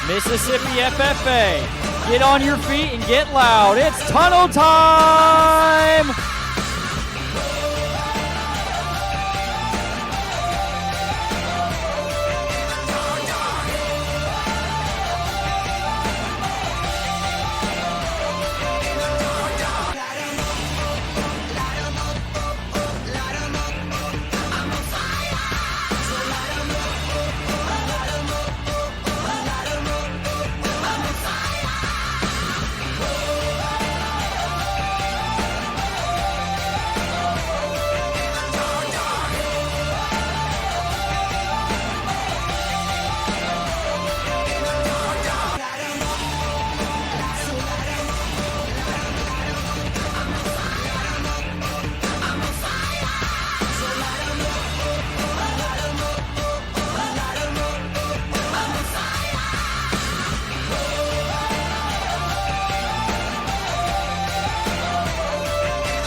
Mississippi FFA, get on your feet and get loud. It's tunnel time!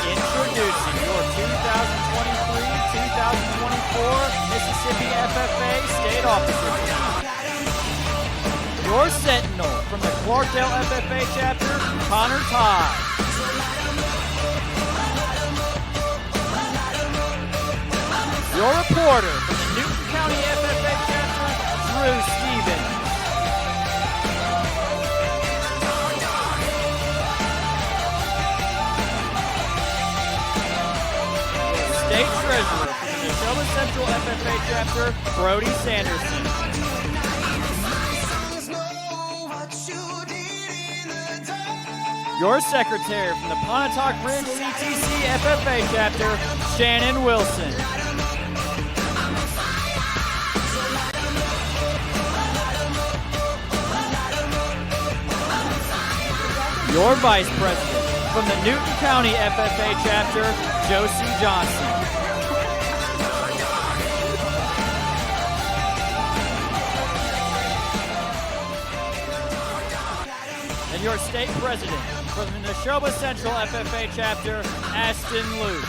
Introducing your 2023-2024 Mississippi FFA State Officer Team. Your sentinel from the Clarkdale FFA chapter, Connor Todd. Your reporter from the Newton County FFA chapter, Drew Stevens. State Treasurer from the Neshoba Central FFA chapter, Brody Sanderson. Your Secretary from the Pontotoc Ridge CTC FFA chapter, Shannon Wilson. Your Vice President from the Newton County FFA chapter, Josie Johnson. And your State President from the Neshoba Central FFA chapter, Ashton Luke.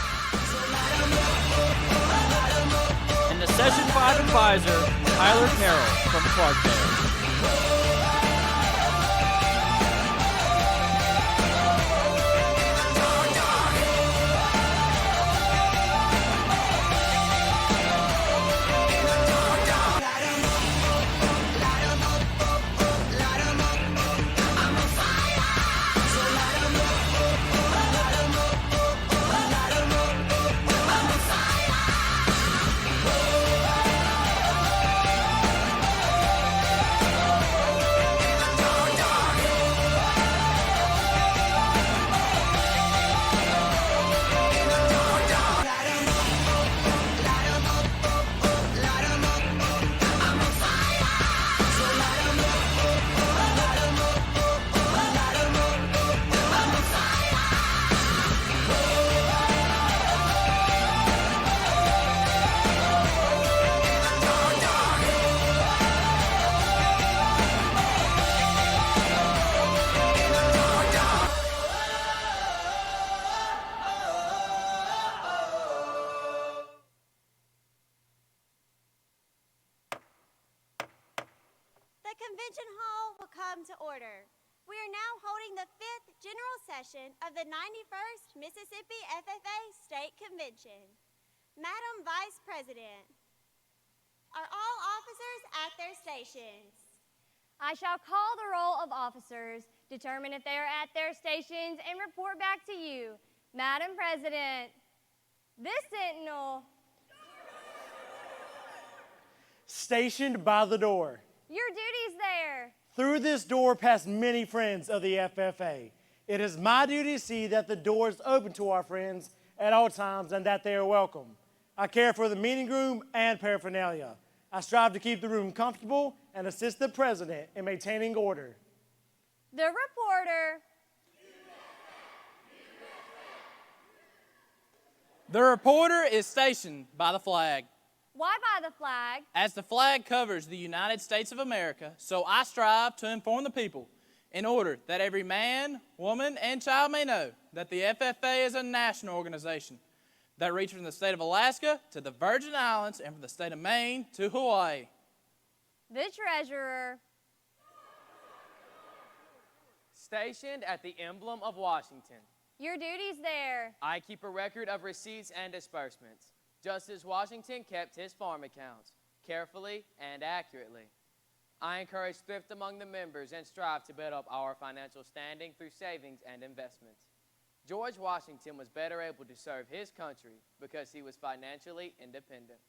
And the Session 5 advisor, Tyler Carroll from Clarkdale. Convention Hall will come to order. We are now holding the 5th General Session of the 91st Mississippi FFA State Convention. Madam Vice President, are all officers at their stations? I shall call the roll of officers, determine if they are at their stations, and report back to you. Madam President, this sentinel stationed by the door. Your duty's there. Through this door pass many friends of the FFA. It is my duty to see that the door is open to our friends at all times and that they are welcome. I care for the meeting room and paraphernalia. I strive to keep the room comfortable and assist the President in maintaining order. The reporter. The reporter is stationed by the flag. Why by the flag? As the flag covers the United States of America, so I strive to inform the people in order that every man, woman, and child may know that the FFA is a national organization that reach from the state of Alaska to the Virgin Islands and from the state of Maine to Hawaii. The treasurer. Stationed at the emblem of Washington, Your duties there. I keep a record of receipts and disbursements, just as Washington kept his farm accounts, carefully and accurately. I encourage thrift among the members and strive to build up our financial standing through savings and investments. George Washington was better able to serve his country because he was financially independent.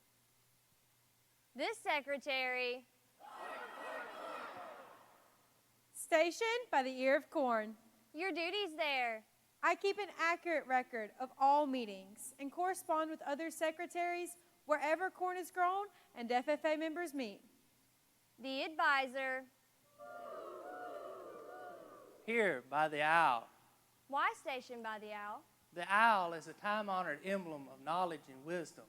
This secretary. Stationed by the ear of corn, Your duties there. I keep an accurate record of all meetings and correspond with other secretaries wherever corn is grown and FFA members meet. The advisor. Here by the owl. Why stationed by the owl? The owl is a time-honored emblem of knowledge and wisdom.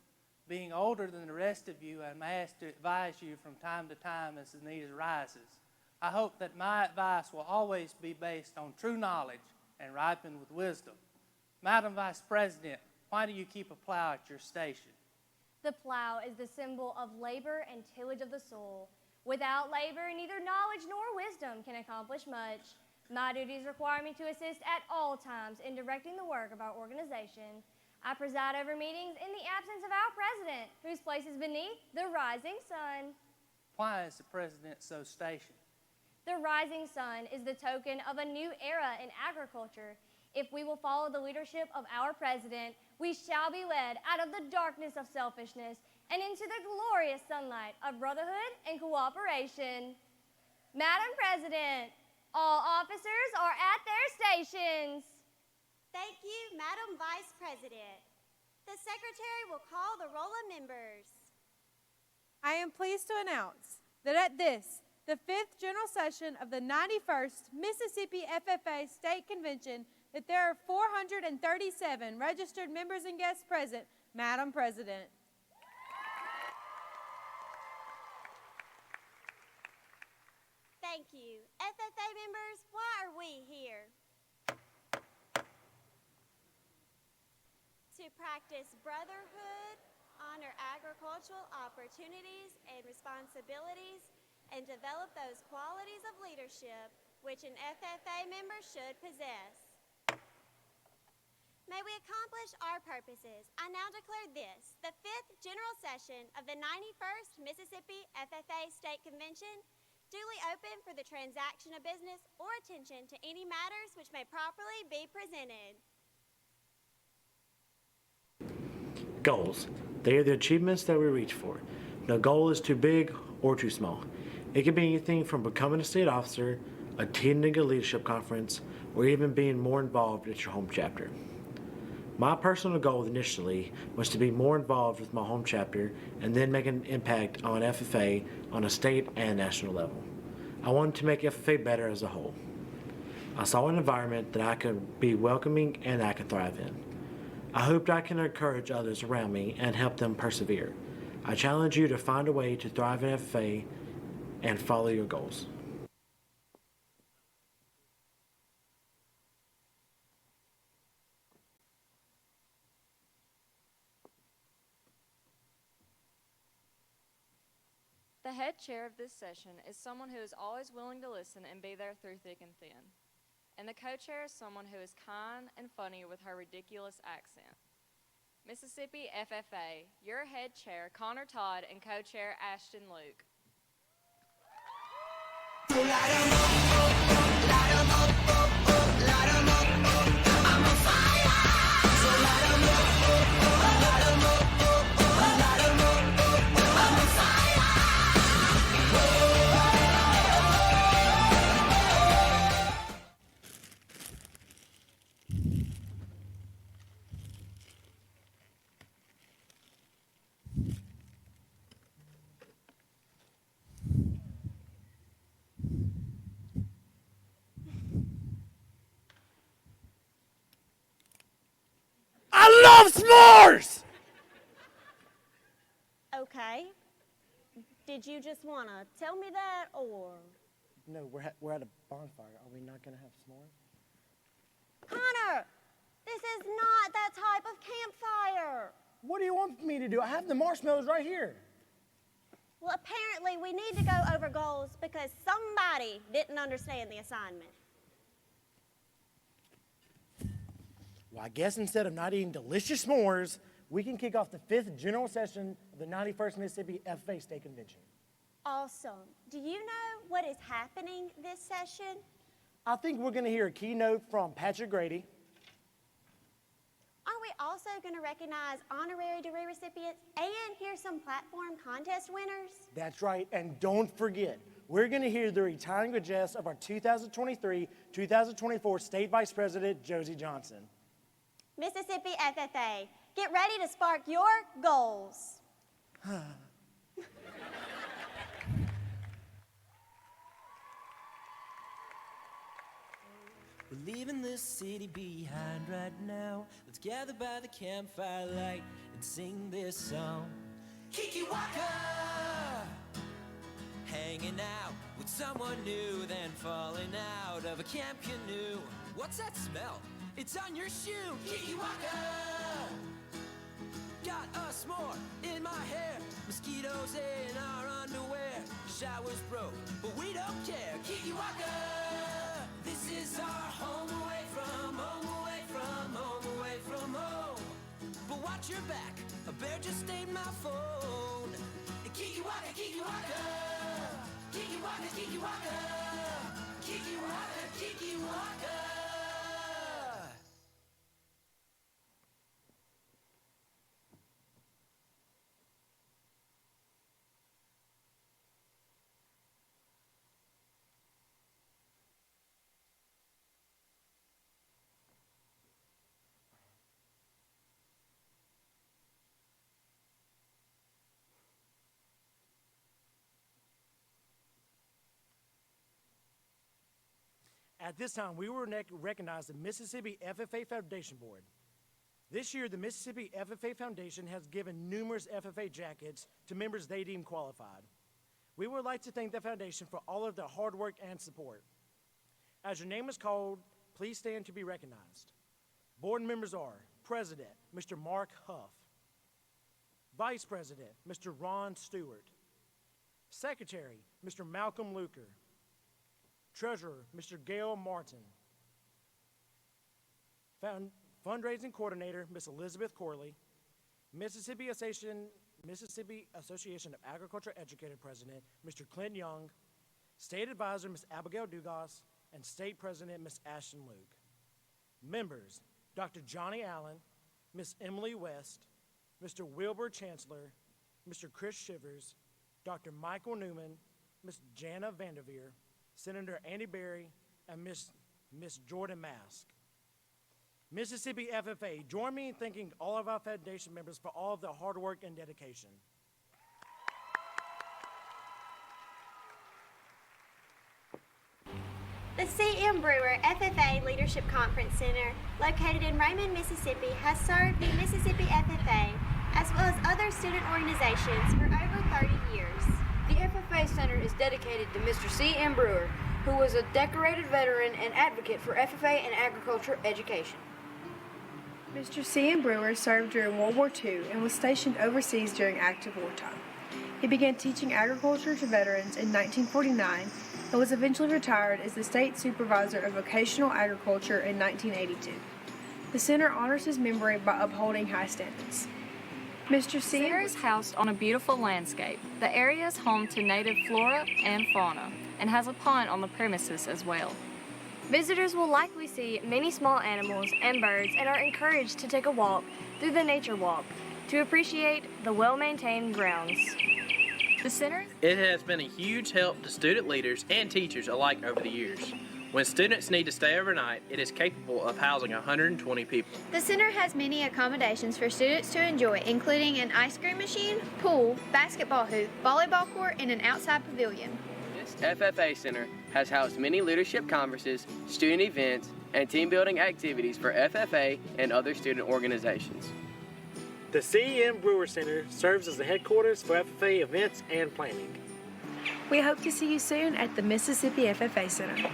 Being older than the rest of you, I'm asked to advise you from time to time as the need arises. I hope that my advice will always be based on true knowledge and ripened with wisdom. Madam Vice President, why do you keep a plow at your station? The plow is the symbol of labor and tillage of the soil. Without labor, neither knowledge nor wisdom can accomplish much. My duties require me to assist at all times in directing the work of our organization. I preside over meetings in the absence of our president, whose place is beneath the rising sun. Why is the president so stationed? The rising sun is the token of a new era in agriculture. If we will follow the leadership of our president, we shall be led out of the darkness of selfishness and into the glorious sunlight of brotherhood and cooperation. Madam President, all officers are at their stations. Thank you, Madam Vice President. The Secretary will call the roll of members. I am pleased to announce that at this, the 5th General Session of the 91st Mississippi FFA State Convention, that there are 437 registered members and guests present, Madam President. Thank you. FFA members, why are we here? To practice brotherhood, honor agricultural opportunities and responsibilities, and develop those qualities of leadership which an FFA member should possess. May we accomplish our purposes, I now declare this, the 5th General Session of the 91st Mississippi FFA State Convention, duly open for the transaction of business or attention to any matters which may properly be presented. Goals. They are the achievements that we reach for. No goal is too big or too small. It can be anything from becoming a state officer, attending a leadership conference, or even being more involved at your home chapter. My personal goal initially was to be more involved with my home chapter and then make an impact on FFA on a state and national level. I wanted to make FFA better as a whole. I saw an environment that I could be welcoming and I could thrive in. I hoped I can encourage others around me and help them persevere. I challenge you to find a way to thrive in FFA and follow your goals. The head chair of this session is someone who is always willing to listen and be there through thick and thin. And the co-chair is someone who is kind and funny with her ridiculous accent. Mississippi FFA, your head chair, Connor Todd, and co-chair Ashton Luke. I love s'mores! Okay. Did you just want to tell me that, or? No, we're at a bonfire. Are we not going to have s'mores? Connor, this is not that type of campfire. like me to do? I have the marshmallows right here. Well, apparently we need to go over goals because somebody didn't understand the assignment. Well, I guess instead of not eating delicious s'mores, we can kick off the 5th general session of the 91st Mississippi FFA State Convention. Awesome. Do you know what is happening this session? I think we're going to hear a keynote from Patrick Grady. Are we also going to recognize honorary degree recipients and hear some platform contest winners? That's right, and don't forget, we're going to hear the retiring address of our 2023-2024 State Vice President, Josie Johnson. Mississippi FFA, get ready to spark your goals. We're leaving this city behind right now. Let's gather by the campfire light and sing this song. Kiki Waka! Hanging out with someone new, then falling out of a camp canoe. What's that smell? It's on your shoe, Kiki Waka! Got a s'more in my hair, mosquitoes in our underwear. Showers broke, but we don't care, Kiki Waka! This is our home away from home, away from home, away from home. But watch your back, a bear just stained my phone. Kiki Waka, Kiki Waka, Kiki Waka, Kiki Waka, Kiki Waka, Kiki Waka. At this time, we will recognize the Mississippi FFA Foundation Board. This year, the Mississippi FFA Foundation has given numerous FFA jackets to members they deem qualified. We would like to thank the foundation for all of their hard work and support. As your name is called, please stand to be recognized. Board members are President, Mr. Mark Huff. Vice President, Mr. Ron Stewart. Secretary, Mr. Malcolm Luker. Treasurer, Mr. Gail Martin. Fundraising Coordinator, Ms. Elizabeth Corley. Mississippi Association of Agriculture Educator President, Mr. Clint Young. State Advisor, Ms. Abigail Dugas. And State President, Ms. Ashton Luke. Members, Dr. Johnny Allen, Ms. Emily West, Mr. Wilbur Chancellor, Mr. Chris Shivers, Dr. Michael Newman, Ms. Jana Vanderveer, Senator Andy Berry, and Miss Jordan Mask. Mississippi FFA, join me in thanking all of our foundation members for all of their hard work and dedication. The C.M. Brewer FFA Leadership Conference Center, located in Raymond, Mississippi, has served the Mississippi FFA as well as other student organizations for over 30 years. The FFA Center is dedicated to Mr. C.M. Brewer, who was a decorated veteran and advocate for FFA and agriculture education. Mr. C.M. Brewer served during World War II and was stationed overseas during active wartime. He began teaching agriculture to veterans in 1949 and was eventually retired as the State Supervisor of Vocational Agriculture in 1982. The center honors his memory by upholding high standards. Mr. C. The center is housed on a beautiful landscape. The area is home to native flora and fauna and has a pond on the premises as well. Visitors will likely see many small animals and birds and are encouraged to take a walk through the nature walk to appreciate the well-maintained grounds. The center? It has been a huge help to student leaders and teachers alike over the years. When students need to stay overnight, it is capable of housing 120 people. The center has many accommodations for students to enjoy, including an ice cream machine, pool, basketball hoop, volleyball court, and an outside pavilion. This FFA Center has housed many leadership conferences, student events, and team-building activities for FFA and other student organizations. The C.M. Brewer Center serves as the headquarters for FFA events and planning. We hope to see you soon at the Mississippi FFA Center.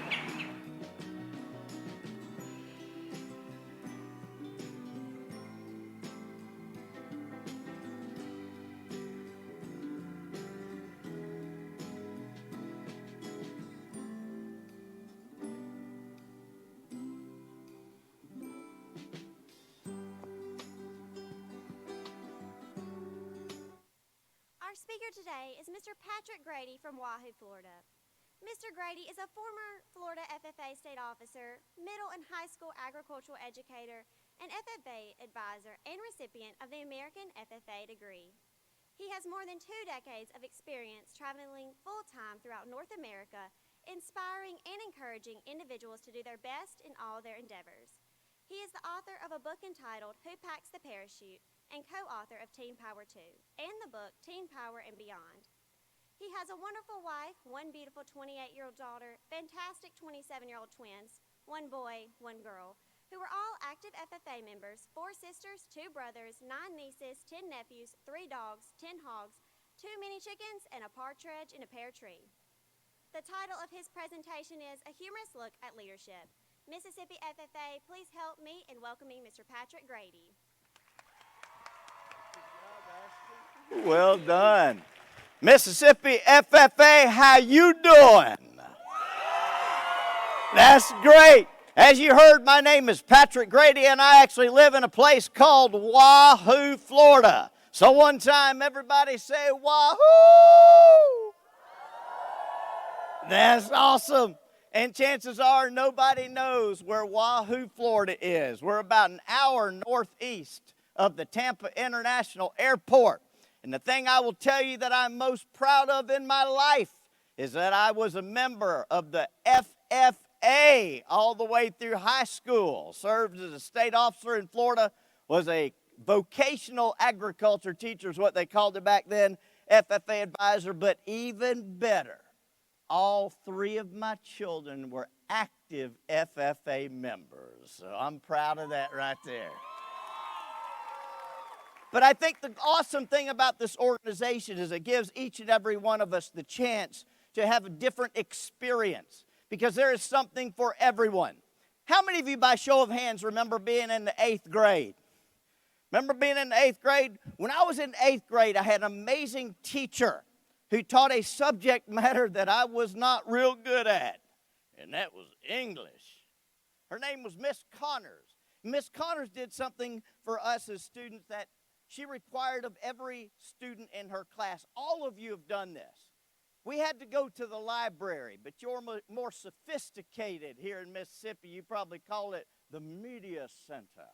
speaker today is Mr. Patrick Grady from Wahoo, Florida. Mr. Grady is a former Florida FFA state officer, middle and high school agricultural educator, and FFA advisor and recipient of the American FFA degree. He has more than 2 decades of experience traveling full-time throughout North America, inspiring and encouraging individuals to do their best in all their endeavors. He is the author of a book entitled Who Packs the Parachute and co-author of Teen Power 2 and the book Teen Power and Beyond. He has a wonderful wife, 1 beautiful 28-year-old daughter, fantastic 27-year-old twins, 1 boy, 1 girl, who are all active FFA members, 4 sisters, 2 brothers, 9 nieces, 10 nephews, 3 dogs, 10 hogs, 2 mini chickens, and a partridge in a pear tree. The title of his presentation is A Humorous Look at Leadership. Mississippi FFA, please help me in welcoming Mr. Patrick Grady. Well done. Mississippi FFA, how you doing? That's great. As you heard, my name is Patrick Grady, and I actually live in a place called Wahoo, Florida. So one time, everybody say, Wahoo! That's awesome. And chances are nobody knows where Wahoo, Florida is. We're about an hour northeast of the Tampa International Airport. And the thing I will tell you that I'm most proud of in my life is that I was a member of the FFA all the way through high school, served as a state officer in Florida, was a vocational agriculture teacher is what they called it back then, FFA advisor, but even better, all 3 of my children were active FFA members. So I'm proud of that right there. But I think the awesome thing about this organization is it gives each and every one of us the chance to have a different experience because there is something for everyone. How many of you, by show of hands, remember being in the 8th grade? Remember being in the 8th grade? When I was in 8th grade, I had an amazing teacher who taught a subject matter that I was not real good at, and that was English. Her name was Miss Connors. Miss Connors did something for us as students that she required of every student in her class. All of you have done this. We had to go to the library, but you're more sophisticated here in Mississippi. You probably call it the media center.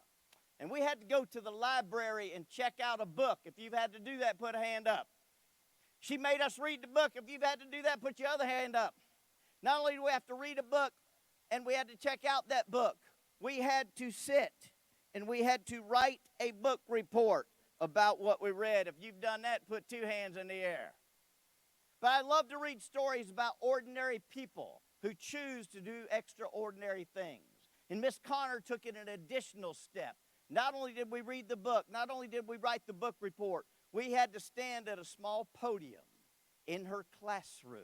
And we had to go to the library and check out a book. If you've had to do that, put a hand up. She made us read the book. If you've had to do that, put your other hand up. Not only do we have to read a book and we had to check out that book, we had to sit and we had to write a book report about what we read. If you've done that, put 2 hands in the air. But I love to read stories about ordinary people who choose to do extraordinary things. And Miss Connor took it an additional step. Not only did we read the book, not only did we write the book report, we had to stand at a small podium in her classroom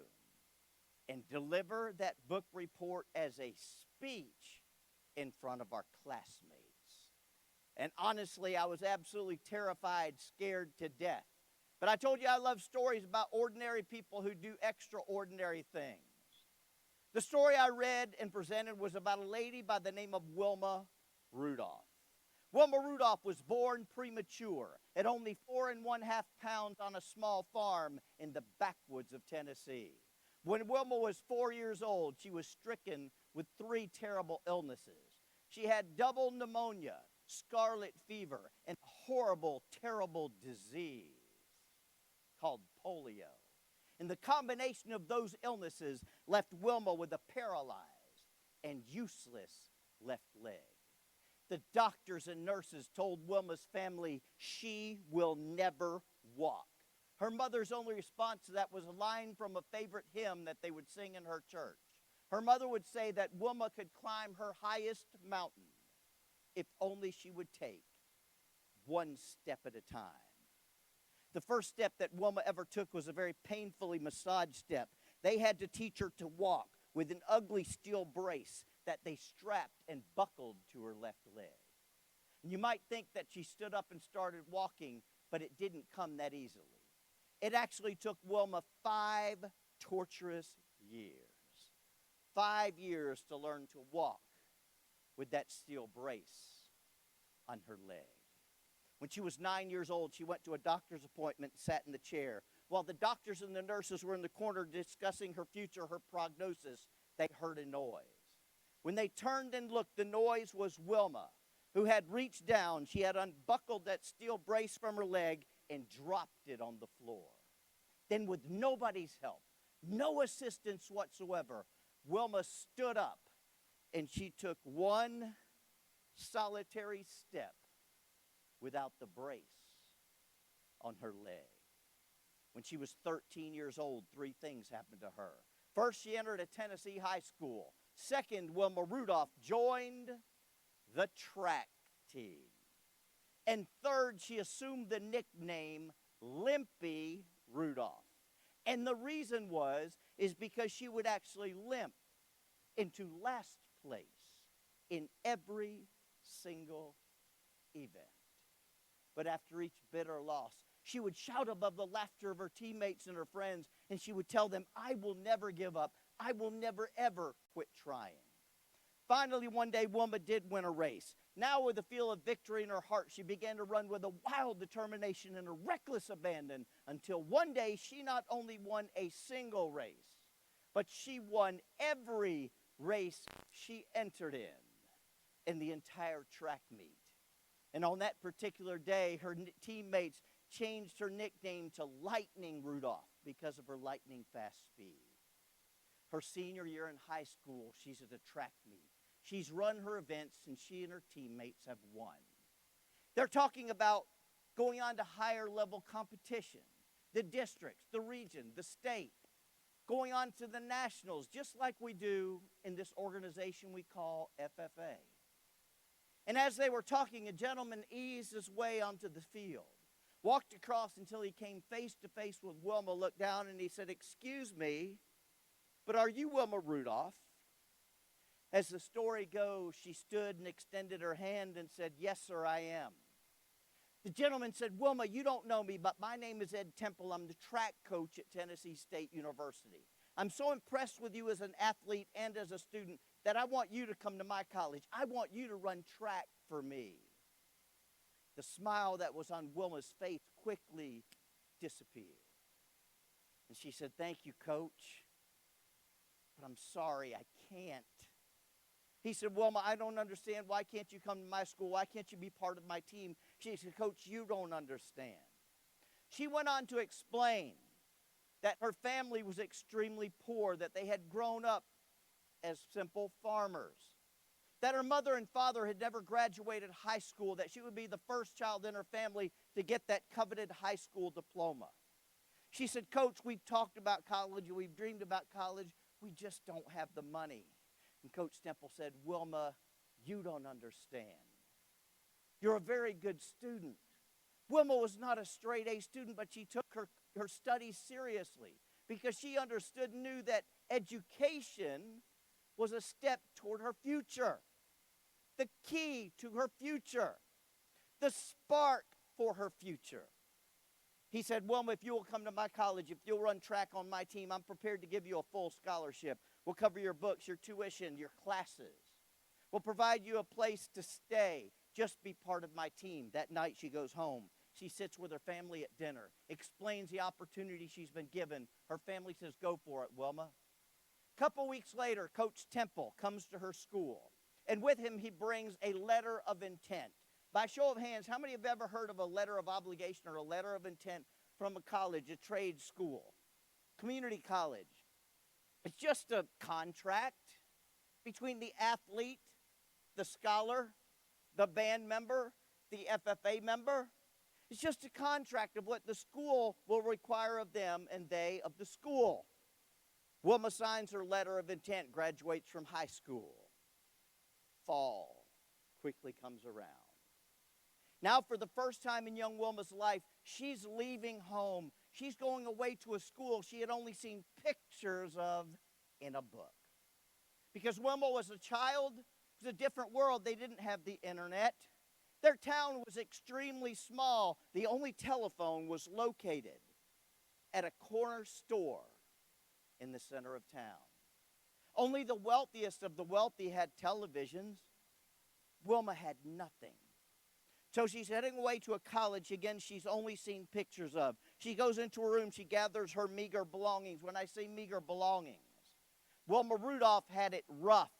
and deliver that book report as a speech in front of our classmates. And honestly, I was absolutely terrified, scared to death. But I told you I love stories about ordinary people who do extraordinary things. The story I read and presented was about a lady by the name of Wilma Rudolph. Wilma Rudolph was born premature at only 4½ pounds on a small farm in the backwoods of Tennessee. When Wilma was 4 years old, she was stricken with 3 terrible illnesses. She had double pneumonia, scarlet fever, and a horrible, terrible disease called polio. And the combination of those illnesses left Wilma with a paralyzed and useless left leg. The doctors and nurses told Wilma's family she will never walk. Her mother's only response to that was a line from a favorite hymn that they would sing in her church. Her mother would say that Wilma could climb her highest mountain if only she would take 1 step at a time. The first step that Wilma ever took was a very painfully massaged step. They had to teach her to walk with an ugly steel brace that they strapped and buckled to her left leg. And you might think that she stood up and started walking, but it didn't come that easily. It actually took Wilma 5 torturous years. 5 years to learn to walk with that steel brace on her leg. When she was 9 years old, she went to a doctor's appointment and sat in the chair. while the doctors and the nurses were in the corner discussing her future, her prognosis, they heard a noise. When they turned and looked, the noise was Wilma, who had reached down. She had unbuckled that steel brace from her leg and dropped it on the floor. Then, with nobody's help, no assistance whatsoever, Wilma stood up and she took one solitary step without the brace on her leg. When she was 13 years old, three things happened to her. First, she entered a Tennessee high school. Second, Wilma Rudolph joined the track team. And third, she assumed the nickname Limpy Rudolph. And the reason is because she would actually limp into last place in every single event. But after each bitter loss, she would shout above the laughter of her teammates and her friends, and she would tell them, I will never give up. I will never, ever quit trying. Finally, one day, Wilma did win a race. Now, with a feel of victory in her heart, she began to run with a wild determination and a reckless abandon until one day she not only won a single race, but she won every race she entered in the entire track meet. And on that particular day, her teammates changed her nickname to Lightning Rudolph because of her lightning fast speed. Her senior year in high school, she's at a track meet. She's run her events, and she and her teammates have won. They're talking about going on to higher level competition, the districts, the region, the state, going on to the nationals, just like we do in this organization we call FFA. And as they were talking, a gentleman eased his way onto the field, walked across until he came face to face with Wilma, looked down, and he said, "Excuse me, but are you Wilma Rudolph?" As the story goes, she stood and extended her hand and said, "Yes, sir, I am." The gentleman said, "Wilma, you don't know me, but my name is Ed Temple. I'm the track coach at Tennessee State University. I'm so impressed with you as an athlete and as a student that I want you to come to my college. I want you to run track for me." The smile that was on Wilma's face quickly disappeared. And she said, "Thank you, coach, but I'm sorry, I can't." He said, "Wilma, I don't understand. Why can't you come to my school? Why can't you be part of my team?" She said, "Coach, you don't understand." She went on to explain that her family was extremely poor, that they had grown up as simple farmers, that her mother and father had never graduated high school, that she would be the first child in her family to get that coveted high school diploma. She said, "Coach, we've talked about college, we've dreamed about college, we just don't have the money." And Coach Temple said, "Wilma, you don't understand. You're a very good student." Wilma was not a straight A student, but she took her studies seriously because she understood and knew that education was a step toward her future, the key to her future, the spark for her future. He said, "Wilma, if you will come to my college, if you'll run track on my team, I'm prepared to give you a full scholarship. We'll cover your books, your tuition, your classes. We'll provide you a place to stay. Just be part of my team." That night she goes home. She sits with her family at dinner, explains the opportunity she's been given. Her family says, "Go for it, Wilma." A couple weeks later, Coach Temple comes to her school, and with him he brings a letter of intent. By show of hands, how many have ever heard of a letter of obligation or a letter of intent from a college, a trade school, community college? It's just a contract between the athlete, the scholar, the band member, the FFA member. It's just a contract of what the school will require of them and they of the school. Wilma signs her letter of intent, graduates from high school. Fall quickly comes around. Now, for the first time in young Wilma's life, she's leaving home. She's going away to a school she had only seen pictures of in a book. Because Wilma was a child, it was a different world. They didn't have the internet. Their town was extremely small. The only telephone was located at a corner store in the center of town. Only the wealthiest of the wealthy had televisions. Wilma had nothing. So she's heading away to a college, again, she's only seen pictures of. She goes into her room, she gathers her meager belongings. When I say meager belongings, Wilma Rudolph had it rough.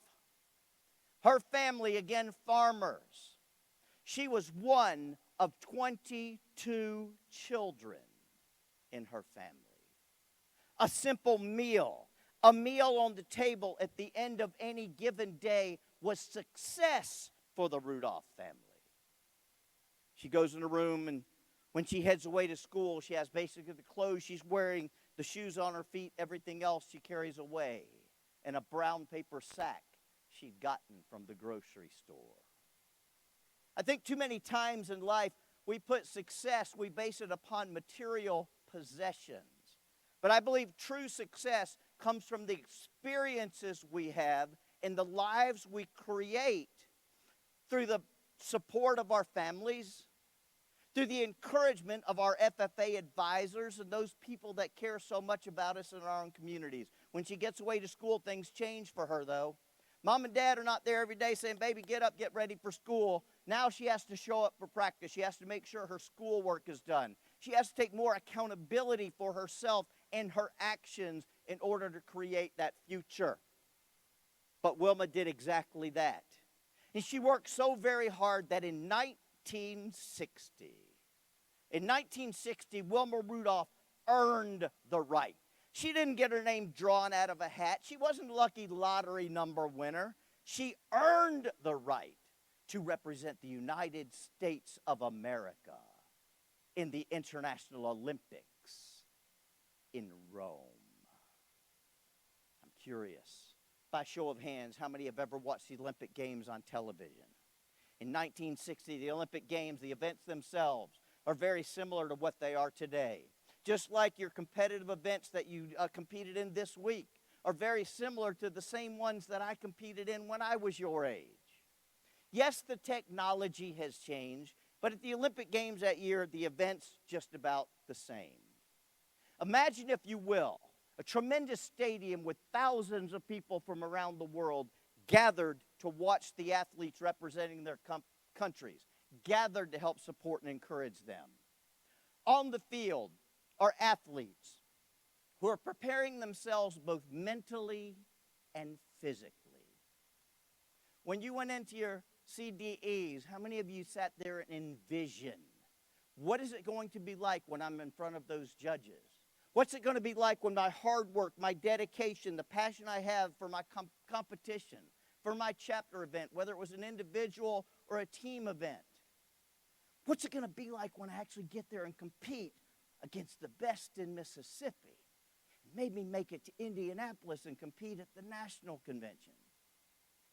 Her family, again, farmers. She was one of 22 children in her family. A simple meal, a meal on the table at the end of any given day was success for the Rudolph family. She goes in her room, and when she heads away to school, she has basically the clothes she's wearing, the shoes on her feet, everything else she carries away in a brown paper sack she'd gotten from the grocery store. I think too many times in life we put success, we base it upon material possessions. But I believe true success comes from the experiences we have and the lives we create through the support of our families, through the encouragement of our FFA advisors and those people that care so much about us in our own communities. When she gets away to school, things change for her, though. Mom and Dad are not there every day saying, baby, get up, get ready for school. Now she has to show up for practice. She has to make sure her schoolwork is done. She has to take more accountability for herself and her actions in order to create that future. But Wilma did exactly that. And she worked so very hard that in 1960, Wilma Rudolph earned the right. She didn't get her name drawn out of a hat. She wasn't a lucky lottery number winner. She earned the right to represent the United States of America in the International Olympics in Rome. I'm curious, by show of hands, how many have ever watched the Olympic Games on television? In 1960, the Olympic Games, the events themselves, are very similar to what they are today. Just like your competitive events that you competed in this week are very similar to the same ones that I competed in when I was your age. Yes, the technology has changed, but at the Olympic Games that year, the events just about the same. Imagine, if you will, a tremendous stadium with thousands of people from around the world gathered to watch the athletes representing their countries, gathered to help support and encourage them. On the field are athletes who are preparing themselves both mentally and physically. When you went into your CDEs, how many of you sat there and envisioned, what is it going to be like when I'm in front of those judges? What's it going to be like when my hard work, my dedication, the passion I have for my competition, for my chapter event, whether it was an individual or a team event? What's it going to be like when I actually get there and compete against the best in Mississippi? It made me make it to Indianapolis and compete at the national convention.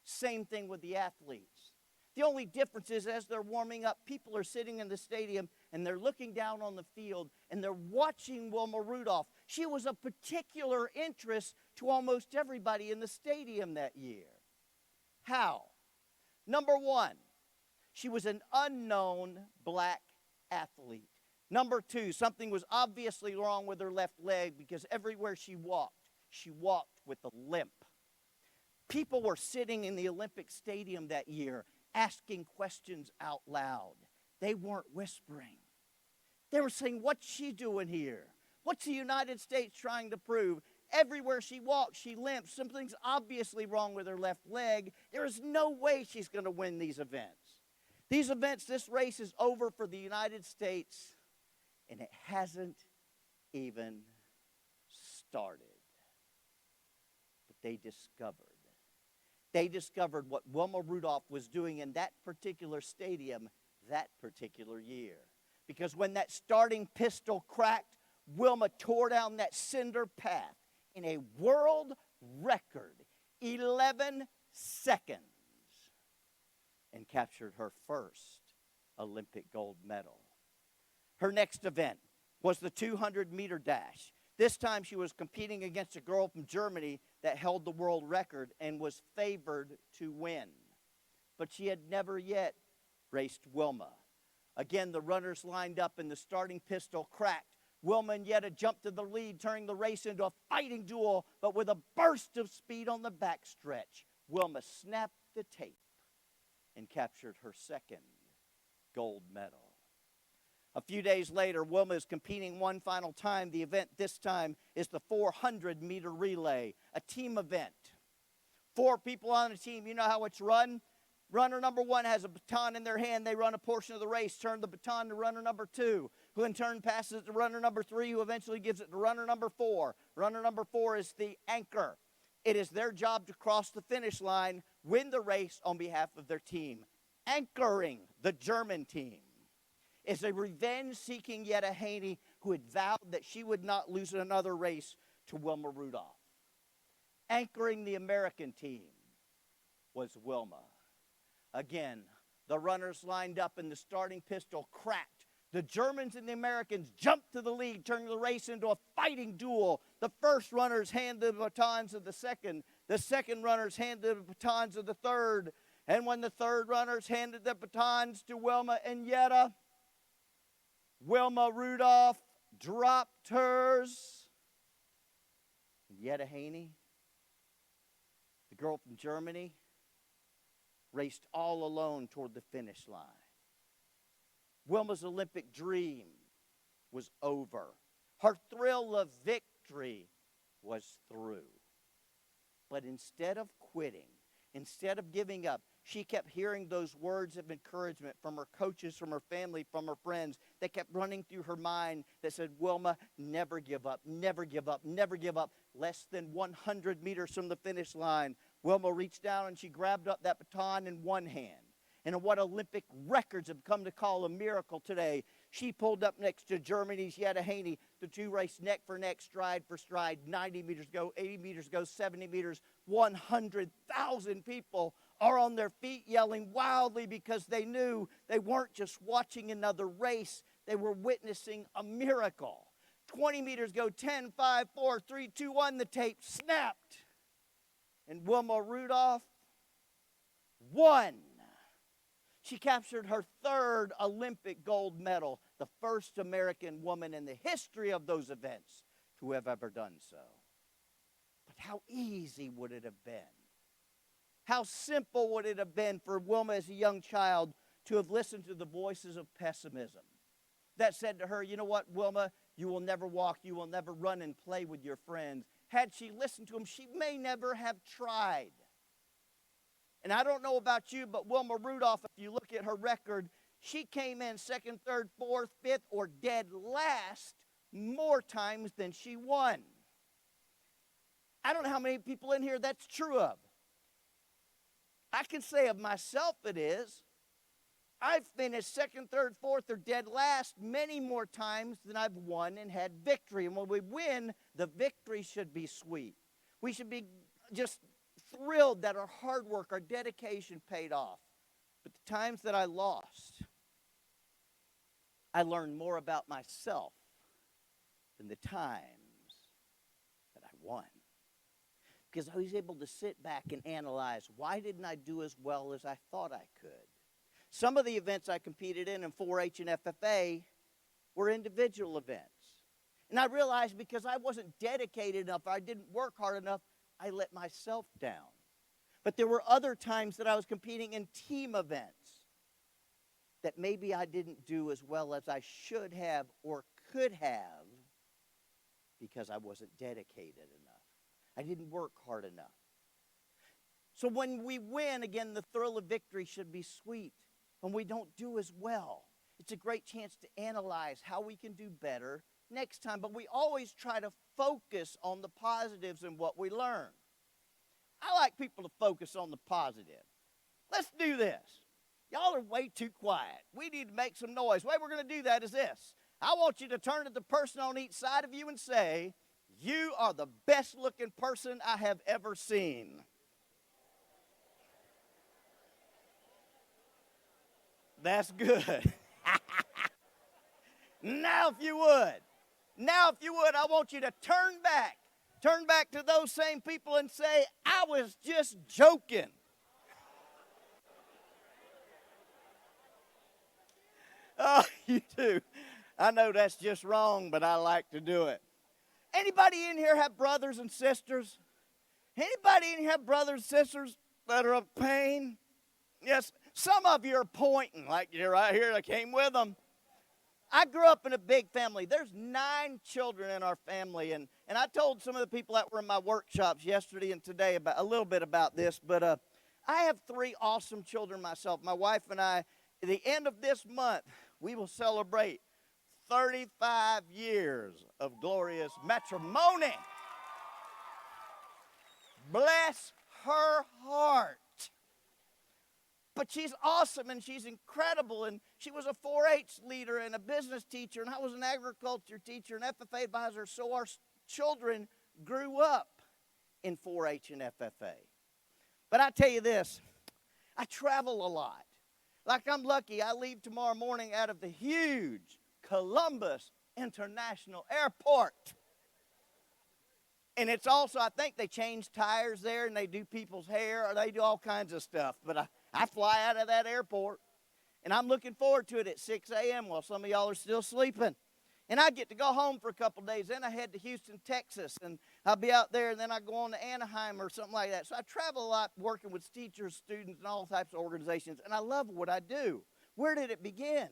Same thing with the athletes. The only difference is as they're warming up, people are sitting in the stadium and they're looking down on the field and they're watching Wilma Rudolph. She was of particular interest to almost everybody in the stadium that year. How? Number one, she was an unknown black athlete. Number two, something was obviously wrong with her left leg because everywhere she walked with a limp. People were sitting in the Olympic Stadium that year asking questions out loud. They weren't whispering. They were saying, what's she doing here? What's the United States trying to prove? Everywhere she walks, she limps. Something's obviously wrong with her left leg. There is no way she's going to win these events. These events, this race is over for the United States, and it hasn't even started. But they discovered what Wilma Rudolph was doing in that particular stadium that particular year. Because when that starting pistol cracked, Wilma tore down that cinder path in a world record 11 seconds and captured her first Olympic gold medal. Her next event was the 200-meter dash. This time she was competing against a girl from Germany that held the world record and was favored to win. But she had never yet raced Wilma. Again, the runners lined up and the starting pistol cracked. Wilma and Yetta jumped to the lead, turning the race into a fighting duel, but with a burst of speed on the backstretch, Wilma snapped the tape and captured her second gold medal. A few days later, Wilma is competing one final time. The event this time is the 400-meter relay, a team event. 4 people on a team. You know how it's run? Runner number 1 has a baton in their hand. They run a portion of the race, turn the baton to runner number 2, who in turn passes it to runner number 3, who eventually gives it to runner number 4. Runner number 4 is the anchor. It is their job to cross the finish line, win the race on behalf of their team. Anchoring the German team is a revenge-seeking Jetta Haney who had vowed that she would not lose another race to Wilma Rudolph. Anchoring the American team was Wilma. Again, the runners lined up and the starting pistol cracked. The Germans and the Americans jumped to the lead, turning the race into a fighting duel. The first runners handed the batons of the second runners handed the batons of the third. And when the third runners handed the batons to Wilma and Jetta, Wilma Rudolph dropped hers. And Jetta Haney, the girl from Germany, raced all alone toward the finish line. Wilma's Olympic dream was over. Her thrill of victory was through. But instead of quitting, instead of giving up, she kept hearing those words of encouragement from her coaches, from her family, from her friends that kept running through her mind that said, Wilma, never give up, never give up, never give up. Less than 100 meters from the finish line, Wilma reached down and she grabbed up that baton in one hand. And in what Olympic records have come to call a miracle today, she pulled up next to Germany's Jetta Haney. The two raced neck for neck, stride for stride. 90 meters go, 80 meters go, 70 meters. 100,000 people are on their feet yelling wildly because they knew they weren't just watching another race. They were witnessing a miracle. 20 meters go, 10, 5, 4, 3, 2, 1. The tape snapped. And Wilma Rudolph won. She captured her third Olympic gold medal, the first American woman in the history of those events to have ever done so. But how easy would it have been? How simple would it have been for Wilma as a young child to have listened to the voices of pessimism that said to her, you know what, Wilma, you will never walk, you will never run and play with your friends. Had she listened to them, she may never have tried. And I don't know about you, but Wilma Rudolph, if you look at her record, she came in second, third, fourth, fifth, or dead last more times than she won. I don't know how many people in here that's true of. I can say of myself it is. I've finished second, third, fourth, or dead last many more times than I've won and had victory. And when we win, the victory should be sweet. We should be just thrilled that our hard work, our dedication paid off. But the times that I lost, I learned more about myself than the times that I won. Because I was able to sit back and analyze, why didn't I do as well as I thought I could? Some of the events I competed in 4-H and FFA were individual events. And I realized because I wasn't dedicated enough, I didn't work hard enough, I let myself down. But there were other times that I was competing in team events that maybe I didn't do as well as I should have or could have because I wasn't dedicated enough. I didn't work hard enough. So when we win, again, the thrill of victory should be sweet. When we don't do as well, it's a great chance to analyze how we can do better next time. But we always try to focus on the positives in what we learn. I like people to focus on the positive. Let's do this. Y'all are way too quiet. We need to make some noise. The way we're going to do that is this. I want you to turn to the person on each side of you and say, you are the best looking person I have ever seen. That's good. Now if you would, I want you to turn back to those same people and say, I was just joking. Oh, you do. I know that's just wrong, but I like to do it. Anybody in here have brothers and sisters? Anybody in here have brothers and sisters that are of pain? Yes, Some of you are pointing like you're right here. I came with them. I grew up in a big family. There's 9 children in our family, and I told some of the people that were in my workshops yesterday and today about a little bit about this, but I have 3 awesome children myself. My wife and I, at the end of this month, we will celebrate 35 years of glorious matrimony. Bless her heart. But she's awesome and she's incredible, and she was a 4-H leader and a business teacher, and I was an agriculture teacher and FFA advisor, so our children grew up in 4-H and FFA. But I tell you this, I travel a lot. Like I'm lucky, I leave tomorrow morning out of the huge Columbus International Airport. And it's also, I think they change tires there and they do people's hair, or they do all kinds of stuff. But I fly out of that airport, and I'm looking forward to it at 6 a.m. while some of y'all are still sleeping. And I get to go home for a couple days. Then I head to Houston, Texas, and I'll be out there, and then I go on to Anaheim or something like that. So I travel a lot working with teachers, students, and all types of organizations, and I love what I do. Where did it begin?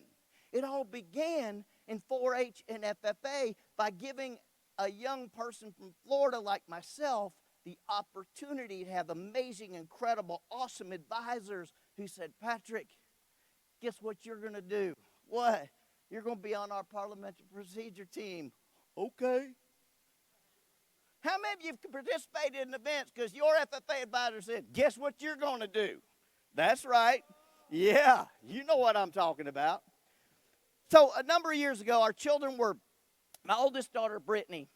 It all began in 4-H and FFA by giving a young person from Florida like myself the opportunity to have amazing, incredible, awesome advisors who said, Patrick, guess what you're going to do? What? You're going to be on our parliamentary procedure team. Okay. How many of you have participated in events because your FFA advisor said, guess what you're going to do? That's right. Yeah, you know what I'm talking about. So a number of years ago, our children were, my oldest daughter, Brittany,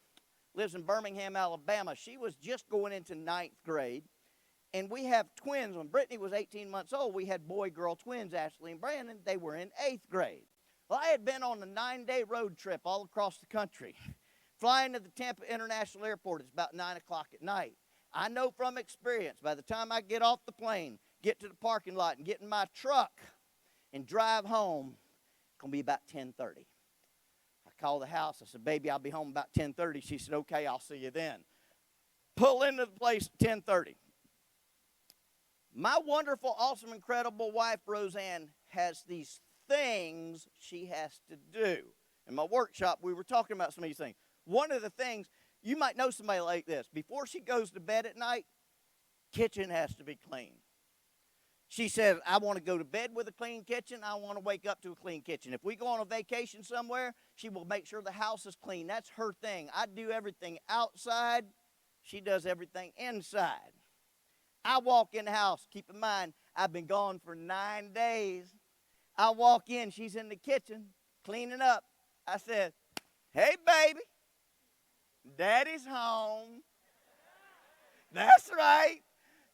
lives in Birmingham, Alabama. She was just going into 9th grade. And we have twins. When Brittany was 18 months old, we had boy-girl twins, Ashley and Brandon. They were in 8th grade. Well, I had been on a 9-day road trip all across the country. Flying to the Tampa International Airport, it's about 9 o'clock at night. I know from experience, by the time I get off the plane, get to the parking lot, and get in my truck and drive home, it's going to be about 10:30. I called the house. I said, baby, I'll be home about 10:30. She said, okay, I'll see you then. Pull into the place at 10:30. My wonderful, awesome, incredible wife, Roseanne, has these things she has to do. In my workshop, we were talking about some of these things. One of the things, you might know somebody like this. Before she goes to bed at night, kitchen has to be clean. She says, I want to go to bed with a clean kitchen. I want to wake up to a clean kitchen. If we go on a vacation somewhere, she will make sure the house is clean. That's her thing. I do everything outside. She does everything inside. I walk in the house. Keep in mind, I've been gone for 9 days. I walk in. She's in the kitchen cleaning up. I said, hey, baby, Daddy's home. That's right.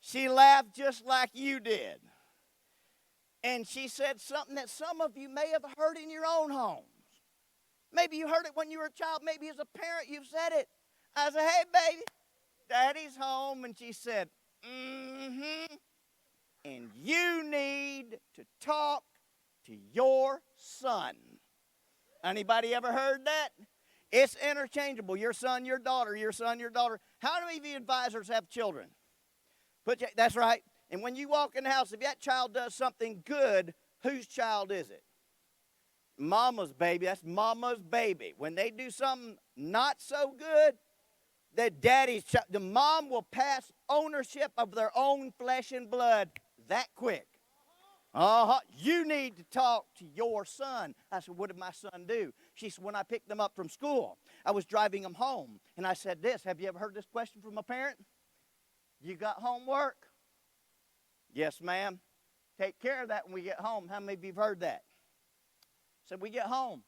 She laughed just like you did. And she said something that some of you may have heard in your own homes. Maybe you heard it when you were a child. Maybe as a parent you've said it. I said, hey, baby, Daddy's home. And she said, mm-hmm. And you need to talk to your son. Anybody ever heard that? It's interchangeable. Your son, your daughter, your son, your daughter. How many of you advisors have children? That's right. And when you walk in the house, if that child does something good, whose child is it? Mama's baby. That's mama's baby. When they do something not so good, that daddy's child, the mom will pass ownership of their own flesh and blood that quick. You need to talk to your son. I said, what did my son do? She said, when I picked them up from school, I was driving them home. And I said this, have you ever heard this question from a parent? You got homework? Yes, ma'am. Take care of that when we get home. How many of you have heard that? So we get home.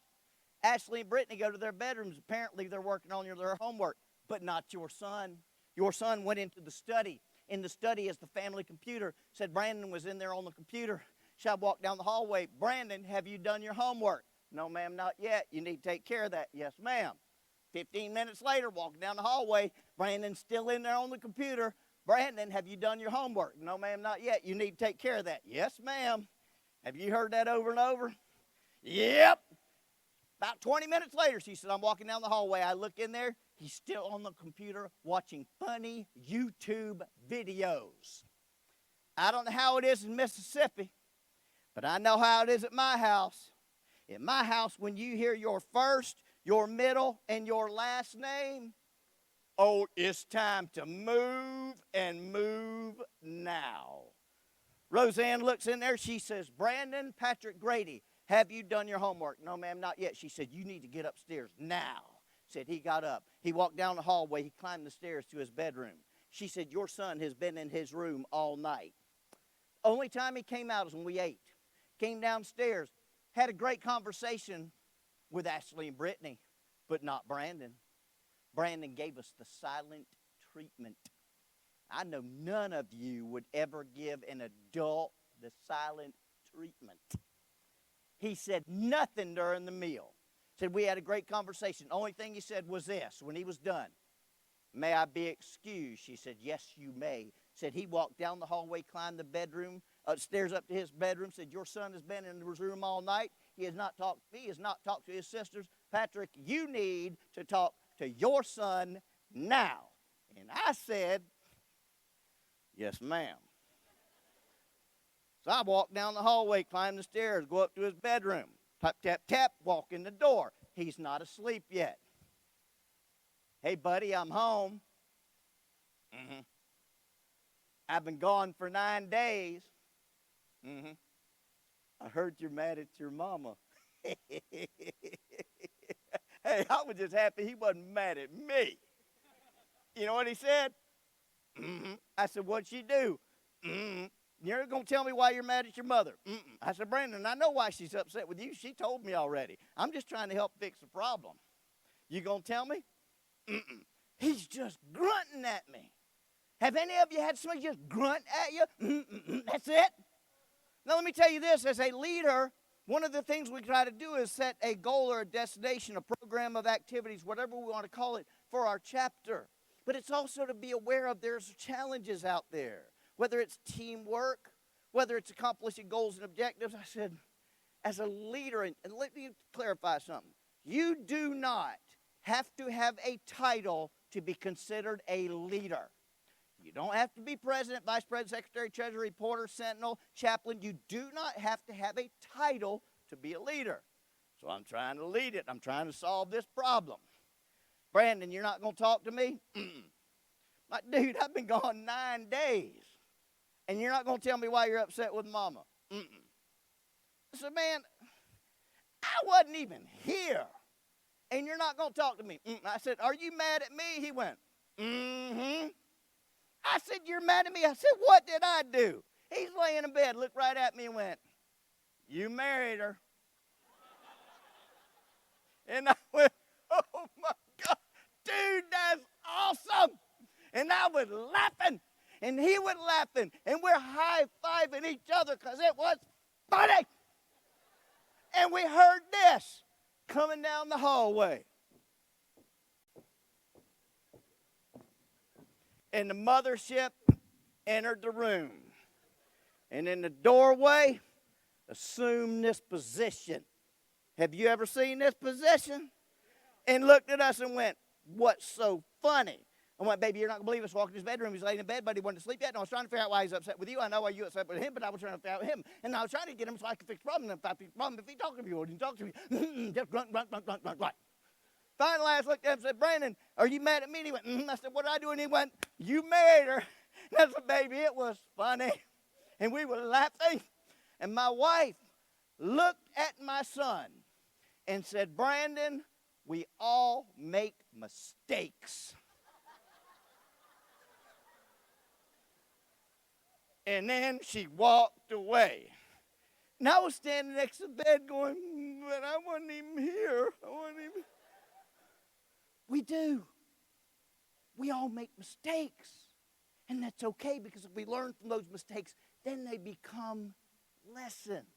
Ashley and Brittany go to their bedrooms. Apparently they're working on their homework, but not your son. Your son went into the study. In the study is the family computer. Said Brandon was in there on the computer. Shall I walk down the hallway? Brandon, have you done your homework? No, ma'am, not yet. You need to take care of that. Yes, ma'am. 15 minutes later, walking down the hallway, Brandon's still in there on the computer. Brandon, have you done your homework? No, ma'am, not yet. You need to take care of that. Yes, ma'am. Have you heard that over and over? Yep. About 20 minutes later, she said, I'm walking down the hallway. I look in there. He's still on the computer watching funny YouTube videos. I don't know how it is in Mississippi, But I know how it is at my house. In my house, when you hear your first, your middle, and your last name, oh, it's time to move and move now. Roseanne looks in there. She says, Brandon Patrick Grady, have you done your homework? No, ma'am, not yet. She said, you need to get upstairs now. Said he got up. He walked down the hallway. He climbed the stairs to his bedroom. She said, your son has been in his room all night. Only time he came out is when we ate. Came downstairs, had a great conversation with Ashley and Brittany, but not Brandon. Brandon gave us the silent treatment. I know none of you would ever give an adult the silent treatment. He said nothing during the meal. Said we had a great conversation. Only thing he said was this when he was done. May I be excused? She said, yes, you may. Said he walked down the hallway, climbed the bedroom, stairs up to his bedroom, said your son has been in his room all night. He has not talked to me. He has not talked to his sisters. Patrick, you need to talk to your son now. And I said, yes, ma'am. So I walked down the hallway, climbed the stairs, go up to his bedroom. Tap, tap, tap, walk in the door. He's not asleep yet. Hey, buddy, I'm home. Mm-hmm. I've been gone for 9 days. Mm-hmm. I heard you're mad at your mama. Hey, I was just happy he wasn't mad at me. You know what he said? Mm-hmm. I said, what'd she do? Mm-hmm. You're going to tell me why you're mad at your mother. Mm-mm. I said, Brandon, I know why she's upset with you. She told me already. I'm just trying to help fix the problem. You going to tell me? Mm-mm. He's just grunting at me. Have any of you had somebody just grunt at you? Mm-mm. That's it? Now, let me tell you this. As a leader, one of the things we try to do is set a goal or a destination, a program of activities, whatever we want to call it, for our chapter. But it's also to be aware of there's challenges out there. Whether it's teamwork, whether it's accomplishing goals and objectives. I said, as a leader, and let me clarify something. You do not have to have a title to be considered a leader. You don't have to be president, vice president, secretary, treasurer, reporter, sentinel, chaplain. You do not have to have a title to be a leader. So I'm trying to lead it. I'm trying to solve this problem. Brandon, you're not going to talk to me? My dude, I've been gone 9 days. And you're not going to tell me why you're upset with mama. I said, man, I wasn't even here. And you're not going to talk to me. I said, are you mad at me? He went, mm-hmm. I said, you're mad at me? I said, what did I do? He's laying in bed, looked right at me and went, you married her. And I went, oh my God, dude, that's awesome. And I was laughing. And he was laughing, and we're high-fiving each other because it was funny. And we heard this coming down the hallway. And the mothership entered the room. And in the doorway, assumed this position. Have you ever seen this position? And looked at us and went, what's so funny? I went, baby, you're not going to believe us. Walked in his bedroom. He's laying in bed, but he wasn't asleep yet. And I was trying to figure out why he's upset with you. I know why you're upset with him, but I was trying to figure out him. And I was trying to get him so I could fix the problem. And if I fix the problem, if he talked to me, or he talked to me, just grunt, grunt, grunt, grunt, grunt, grunt. Finally, I looked at him and said, Brandon, are you mad at me? And he went, I said, what did I do? And he went, you married her. And I said, baby, it was funny. And we were laughing. And my wife looked at my son and said, Brandon, we all make mistakes. And then she walked away. And I was standing next to the bed going, but I wasn't even here. We do. We all make mistakes. And that's okay, because if we learn from those mistakes, then they become lessons.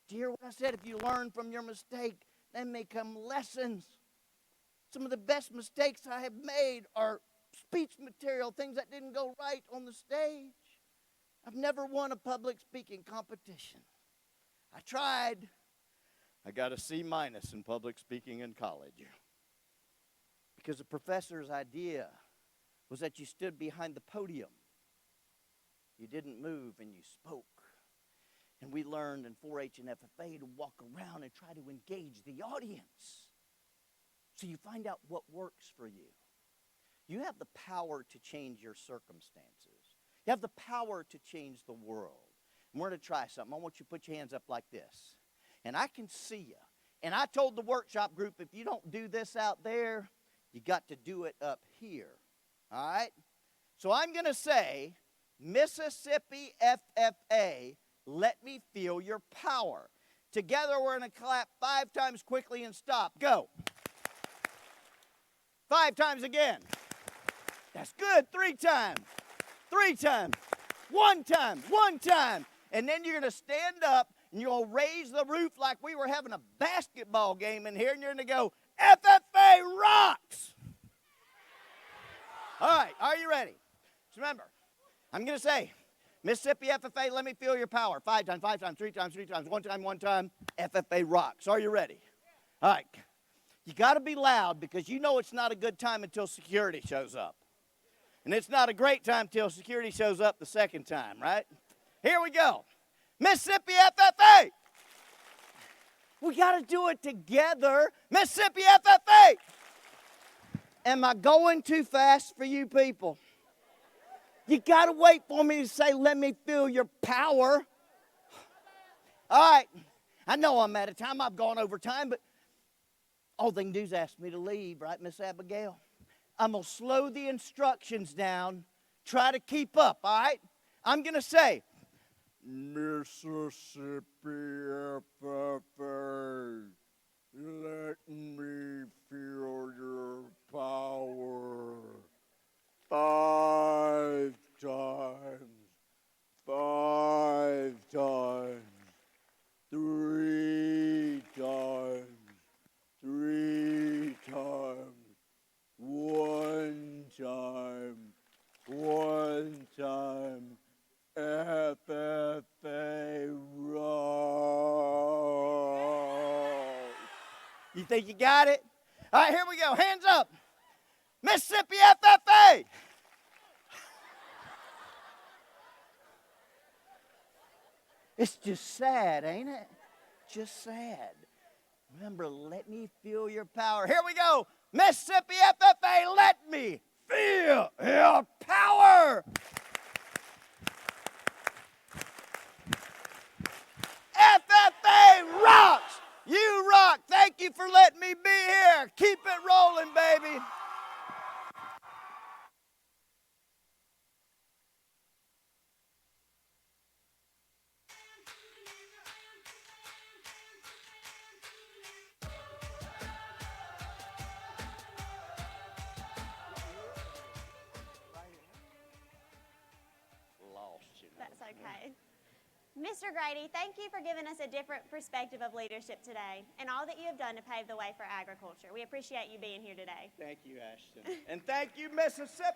Do you hear what I said? If you learn from your mistake, then they become lessons. Some of the best mistakes I have made are speech material, things that didn't go right on the stage. I've never won a public speaking competition. I tried. I got a C- in public speaking in college. Because the professor's idea was that you stood behind the podium. You didn't move and you spoke. And we learned in 4-H and FFA to walk around and try to engage the audience. So you find out what works for you. You have the power to change your circumstances. You have the power to change the world. And we're going to try something. I want you to put your hands up like this. And I can see you. And I told the workshop group, if you don't do this out there, you got to do it up here. All right? So I'm going to say, Mississippi FFA, let me feel your power. Together we're going to clap 5 times quickly and stop. Go. 5 times again. That's good. 3 times. 3 times. 1 time. 1 time. And then you're going to stand up and you're going to raise the roof like we were having a basketball game in here. And you're going to go, FFA rocks. All right. Are you ready? So remember, I'm going to say, Mississippi FFA, let me feel your power. 5 times, 5 times, 3 times, 3 times, 1 time, 1 time. FFA rocks. Are you ready? All right. You got to be loud because you know it's not a good time until security shows up. And it's not a great time till security shows up the second time, right? Here we go. Mississippi FFA. We got to do it together. Mississippi FFA. Am I going too fast for you people? You got to wait for me to say, let me feel your power. All right. I know I'm out of time. I've gone over time, but all they can do is ask me to leave, right, Miss Abigail? I'm going to slow the instructions down. Try to keep up, all right? I'm going to say, Mississippi FFA, let me feel your power. 5 times. 5 times. 3 times. 3 times. 1 time. 1 time. FFA roll. You think you got it? All right, here we go. Hands up. Mississippi FFA. It's just sad, ain't it? Just sad. Remember, let me feel your power. Here we go. Mississippi FFA, let me feel your power. FFA rocks. You rock. Thank you for letting me be here. Keep it rolling, baby. That's okay. Mr. Grady, thank you for giving us a different perspective of leadership today and all that you have done to pave the way for agriculture. We appreciate you being here today. Thank you, Ashton. And thank you, Mississippi.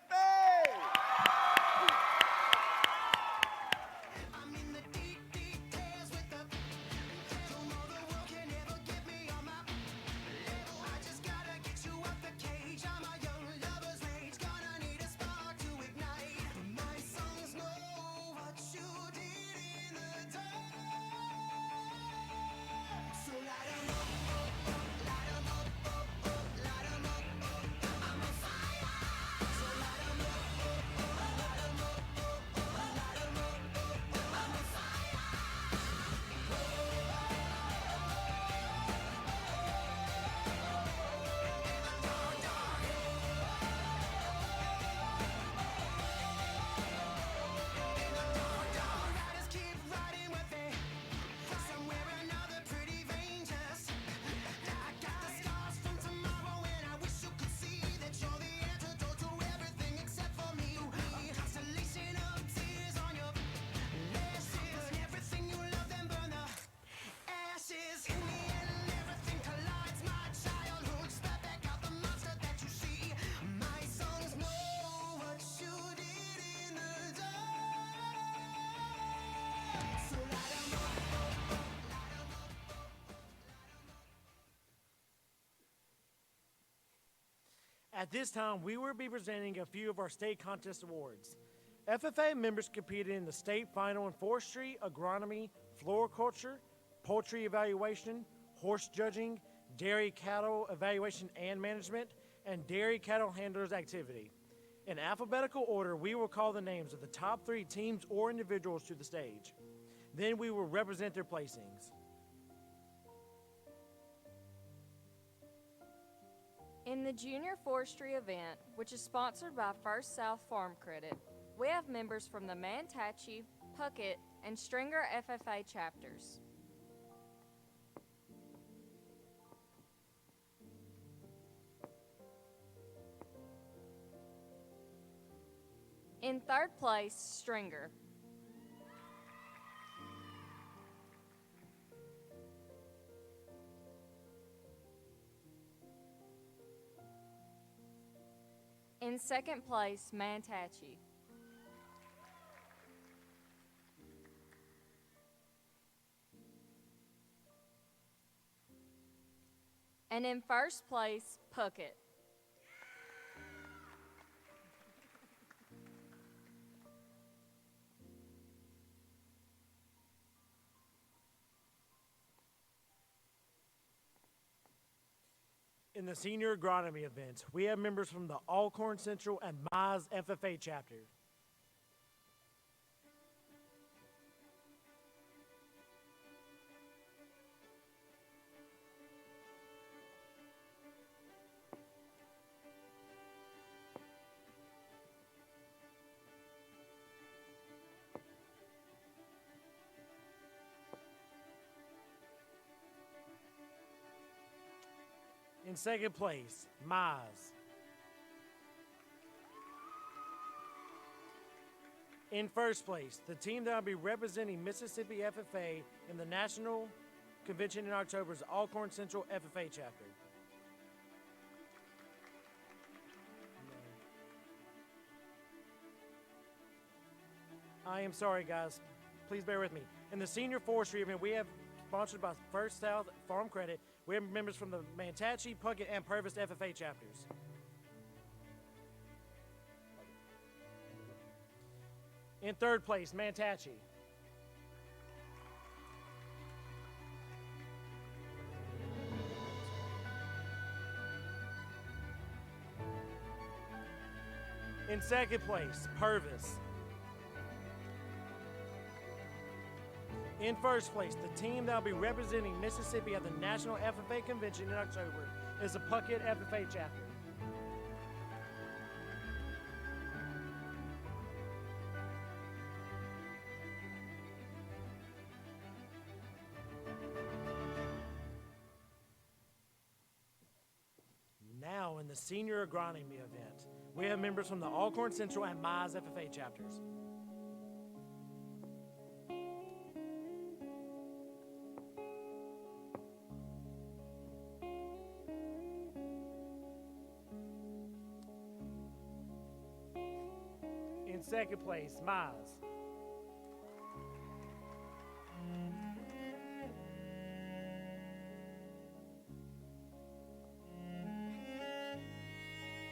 At this time, we will be presenting a few of our state contest awards. FFA members competed in the state final in forestry, agronomy, floriculture, poultry evaluation, horse judging, dairy cattle evaluation and management, and dairy cattle handlers activity. In alphabetical order, we will call the names of the top 3 teams or individuals to the stage. Then we will represent their placings. In the Junior Forestry event, which is sponsored by First South Farm Credit, we have members from the Manatachee, Puckett, and Stringer FFA chapters. In third place, Stringer. In second place, Manatachee. And in first place, Puckett. In the senior agronomy event, we have members from the Alcorn Central and Mize FFA chapter. In second place, Mize. In first place, the team that will be representing Mississippi FFA in the National Convention in October is the Alcorn Central FFA chapter. I am sorry, guys. Please bear with me. In the senior forestry event, we have sponsored by First South Farm Credit. We have members from the Manatachee, Puckett, and Purvis FFA chapters. In third place, Manatachee. In second place, Purvis. In first place, the team that will be representing Mississippi at the National FFA Convention in October is the Puckett FFA chapter. Now, in the senior agronomy event, we have members from the Alcorn Central and Mize FFA chapters. In second place, Mize.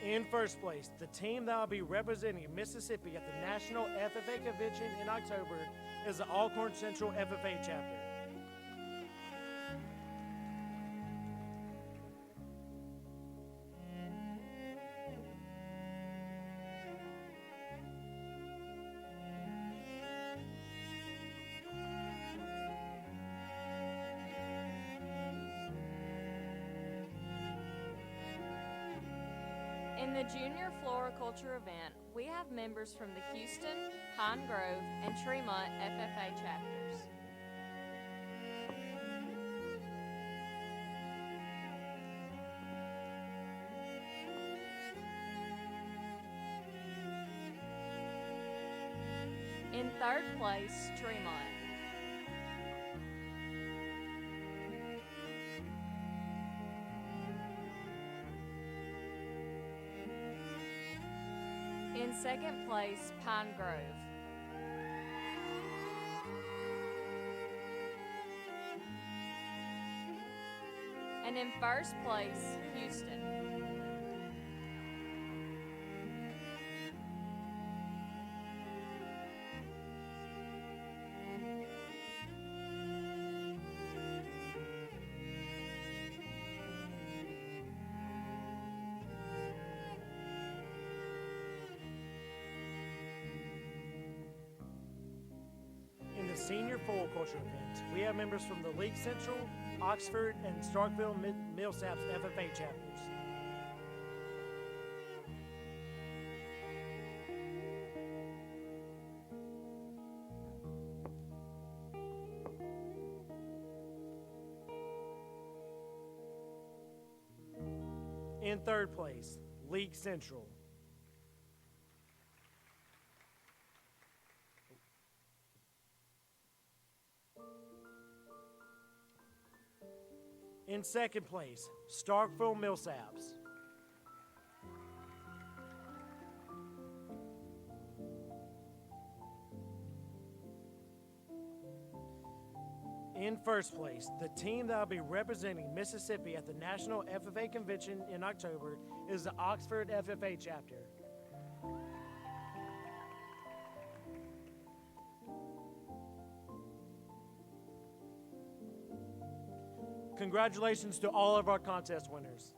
In first place, the team that will be representing Mississippi at the National FFA Convention in October is the Alcorn Central FFA chapter. In the Junior Floriculture event, we have members from the Houston, Pine Grove, and Tremont FFA chapters. In third place, Tremont. In second place, Pine Grove. And in first place, Houston. senior full culture event. We have members from the League Central, Oxford, and Starkville Millsaps FFA chapters. In third place, League Central. In second place, Starkville Millsaps. In first place, the team that will be representing Mississippi at the National FFA Convention in October is the Oxford FFA chapter. Congratulations to all of our contest winners.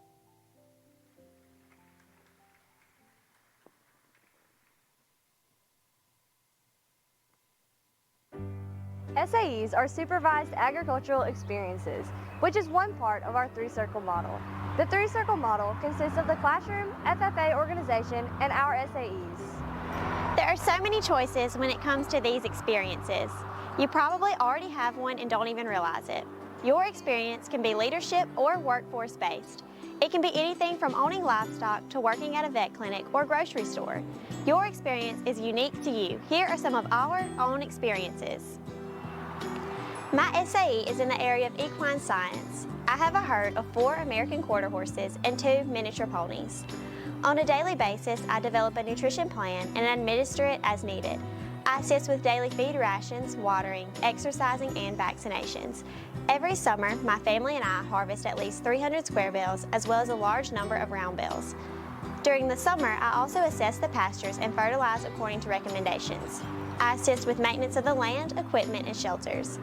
SAEs are supervised agricultural experiences, which is one part of our three-circle model. The three-circle model consists of the classroom, FFA organization, and our SAEs. There are so many choices when it comes to these experiences. You probably already have one and don't even realize it. Your experience can be leadership or workforce-based. It can be anything from owning livestock to working at a vet clinic or grocery store. Your experience is unique to you. Here are some of our own experiences. My SAE is in the area of equine science. I have a herd of 4 American quarter horses and 2 miniature ponies. On a daily basis, I develop a nutrition plan and administer it as needed. I assist with daily feed rations, watering, exercising, and vaccinations. Every summer, my family and I harvest at least 300 square bales as well as a large number of round bales. During the summer, I also assess the pastures and fertilize according to recommendations. I assist with maintenance of the land, equipment, and shelters.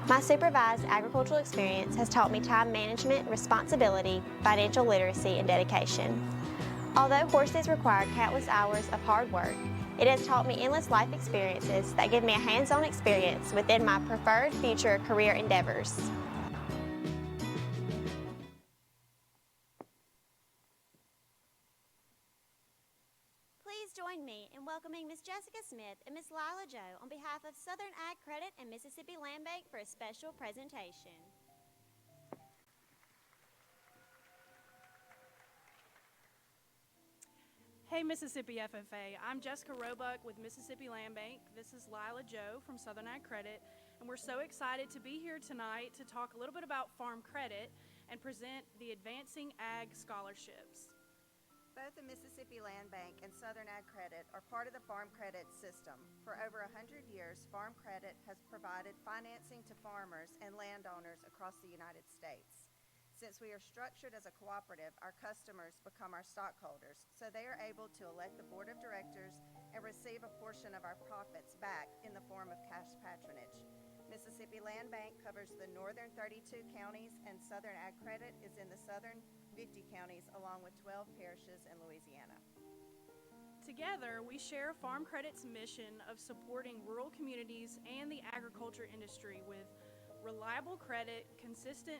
My supervised agricultural experience has taught me time management, responsibility, financial literacy, and dedication. Although horses require countless hours of hard work, it has taught me endless life experiences that give me a hands-on experience within my preferred future career endeavors. Please join me in welcoming Ms. Jessica Smith and Ms. Lila Joe on behalf of Southern Ag Credit and Mississippi Land Bank for a special presentation. Hey Mississippi FFA, I'm Jessica Roebuck with Mississippi Land Bank. This is Lila Joe from Southern Ag Credit, and we're so excited to be here tonight to talk a little bit about farm credit and present the Advancing Ag Scholarships. Both the Mississippi Land Bank and Southern Ag Credit are part of the Farm Credit system. For over 100 years, Farm Credit has provided financing to farmers and landowners across the United States. Since we are structured as a cooperative, our customers become our stockholders, so they are able to elect the board of directors and receive a portion of our profits back in the form of cash patronage. Mississippi Land Bank covers the northern 32 counties, and Southern Ag Credit is in the southern 50 counties, along with 12 parishes in Louisiana. Together, we share Farm Credit's mission of supporting rural communities and the agriculture industry with reliable credit, consistent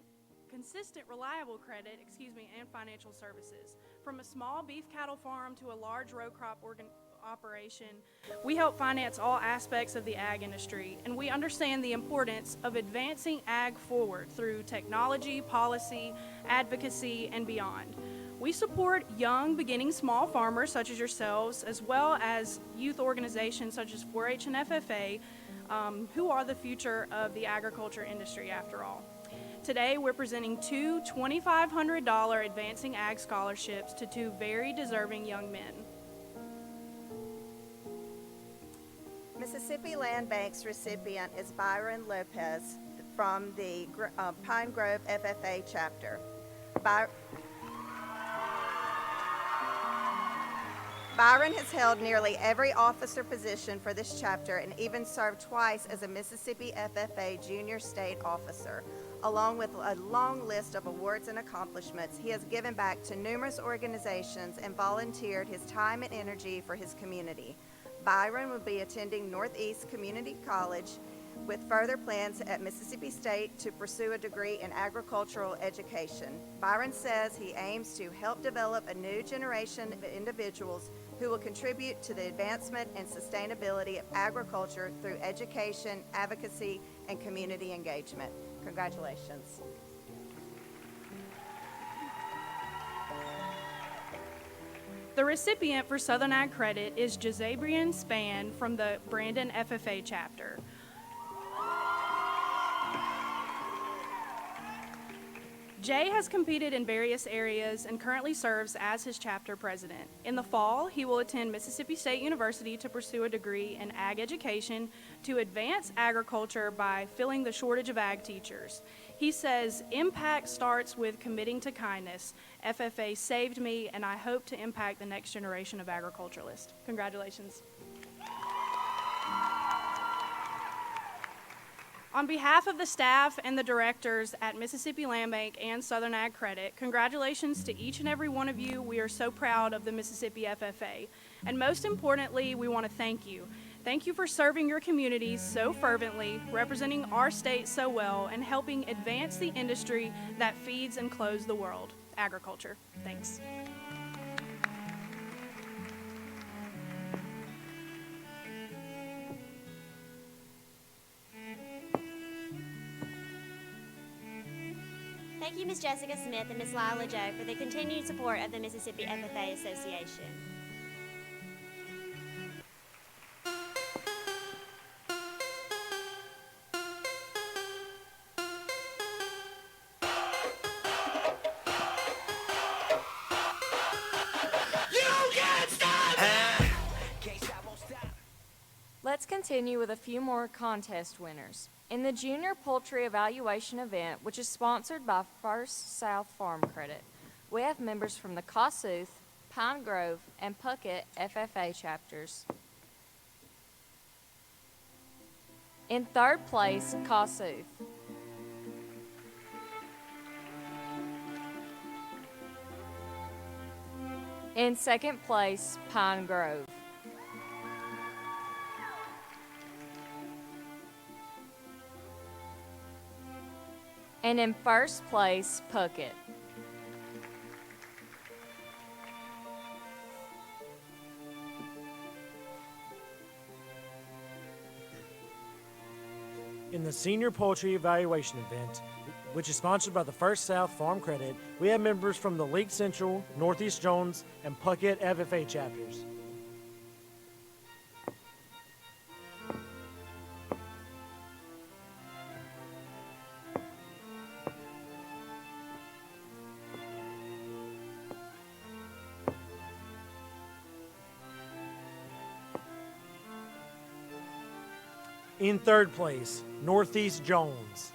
reliable credit, and financial services. From a small beef cattle farm to a large row crop operation, we help finance all aspects of the ag industry, and we understand the importance of advancing ag forward through technology, policy, advocacy, and beyond. We support young, beginning small farmers such as yourselves, as well as youth organizations such as 4-H and FFA, who are the future of the agriculture industry after all. Today, we're presenting 2 $2,500 Advancing Ag Scholarships to 2 very deserving young men. Mississippi Land Bank's recipient is Byron Lopez from the Pine Grove FFA chapter. Byron has held nearly every officer position for this chapter and even served twice as a Mississippi FFA Junior State Officer. Along with a long list of awards and accomplishments, he has given back to numerous organizations and volunteered his time and energy for his community. Byron will be attending Northeast Community College with further plans at Mississippi State to pursue a degree in agricultural education. Byron says he aims to help develop a new generation of individuals who will contribute to the advancement and sustainability of agriculture through education, advocacy, and community engagement. Congratulations. The recipient for Southern Ag Credit is Jazabrian Span from the Brandon FFA chapter. Jay has competed in various areas and currently serves as his chapter president. In the fall, he will attend Mississippi State University to pursue a degree in ag education to advance agriculture by filling the shortage of ag teachers. He says, impact starts with committing to kindness. FFA saved me, and I hope to impact the next generation of agriculturalists. Congratulations. On behalf of the staff and the directors at Mississippi Land Bank and Southern Ag Credit, congratulations to each and every one of you. We are so proud of the Mississippi FFA. And most importantly, we want to thank you. Thank you for serving your communities so fervently, representing our state so well, and helping advance the industry that feeds and clothes the world, agriculture. Thanks. Thank you, Ms. Jessica Smith and Ms. Lila Joe, for the continued support of the Mississippi FFA Association. Let's continue with a few more contest winners. In the Junior Poultry Evaluation event, which is sponsored by First South Farm Credit, we have members from the Kossuth, Pine Grove, and Puckett FFA chapters. In third place, Kossuth. In second place, Pine Grove. And in first place, Puckett. In the Senior Poultry Evaluation event, which is sponsored by the First South Farm Credit, we have members from the Leake Central, Northeast Jones, and Puckett FFA chapters. In third place, Northeast Jones.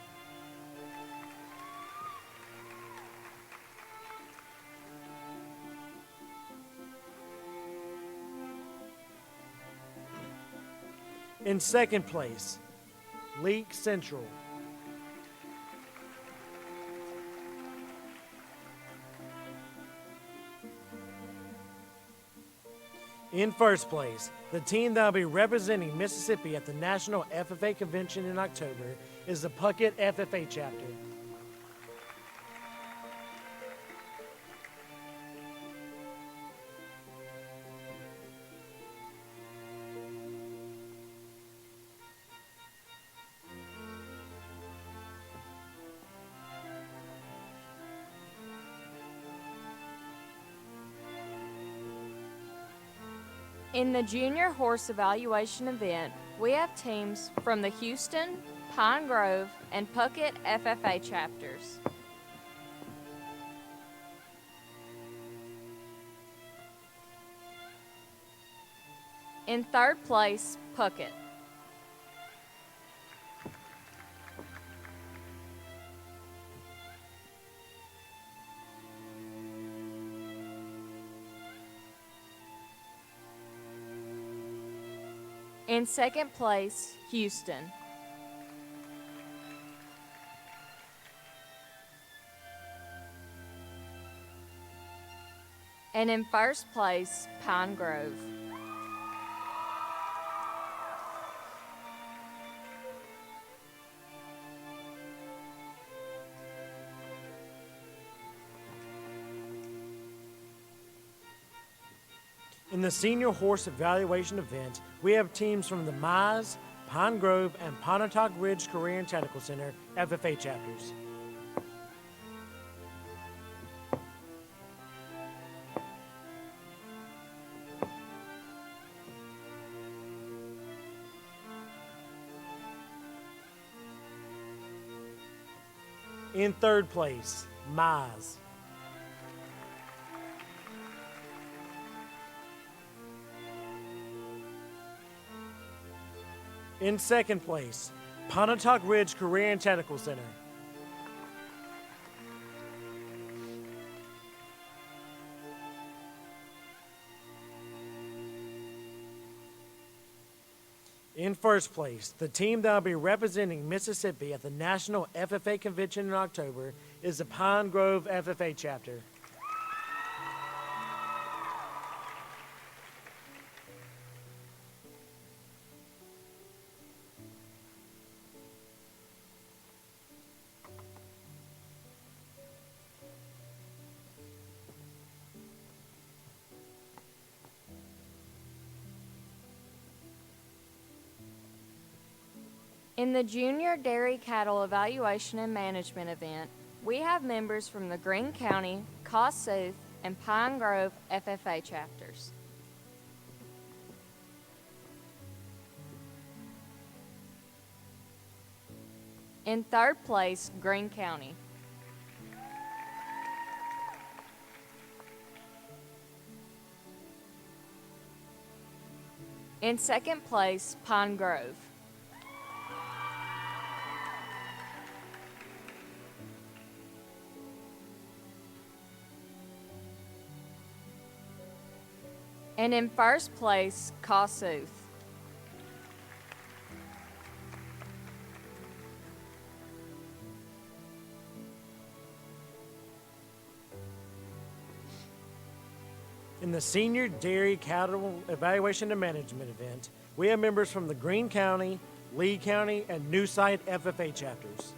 In second place, Leake Central. In first place, the team that will be representing Mississippi at the National FFA Convention in October is the Puckett FFA chapter. In the Junior Horse Evaluation event, we have teams from the Houston, Pine Grove, and Puckett FFA chapters. In third place, Puckett. In second place, Houston. And in first place, Pine Grove. In the senior horse evaluation event, we have teams from the Mize, Pine Grove, and Pontotoc Ridge Career and Technical Center FFA chapters. In third place, Mize. In second place, Pontotoc Ridge Career and Technical Center. In first place, the team that will be representing Mississippi at the National FFA Convention in October is the Pine Grove FFA chapter. In the Junior Dairy Cattle Evaluation and Management event, we have members from the Greene County, Kossuth, and Pine Grove FFA chapters. In third place, Greene County. In second place, Pine Grove. And in first place, Kossuth. In the Senior Dairy Cattle Evaluation and Management event, we have members from the Greene County, Lee County, and New Site FFA chapters.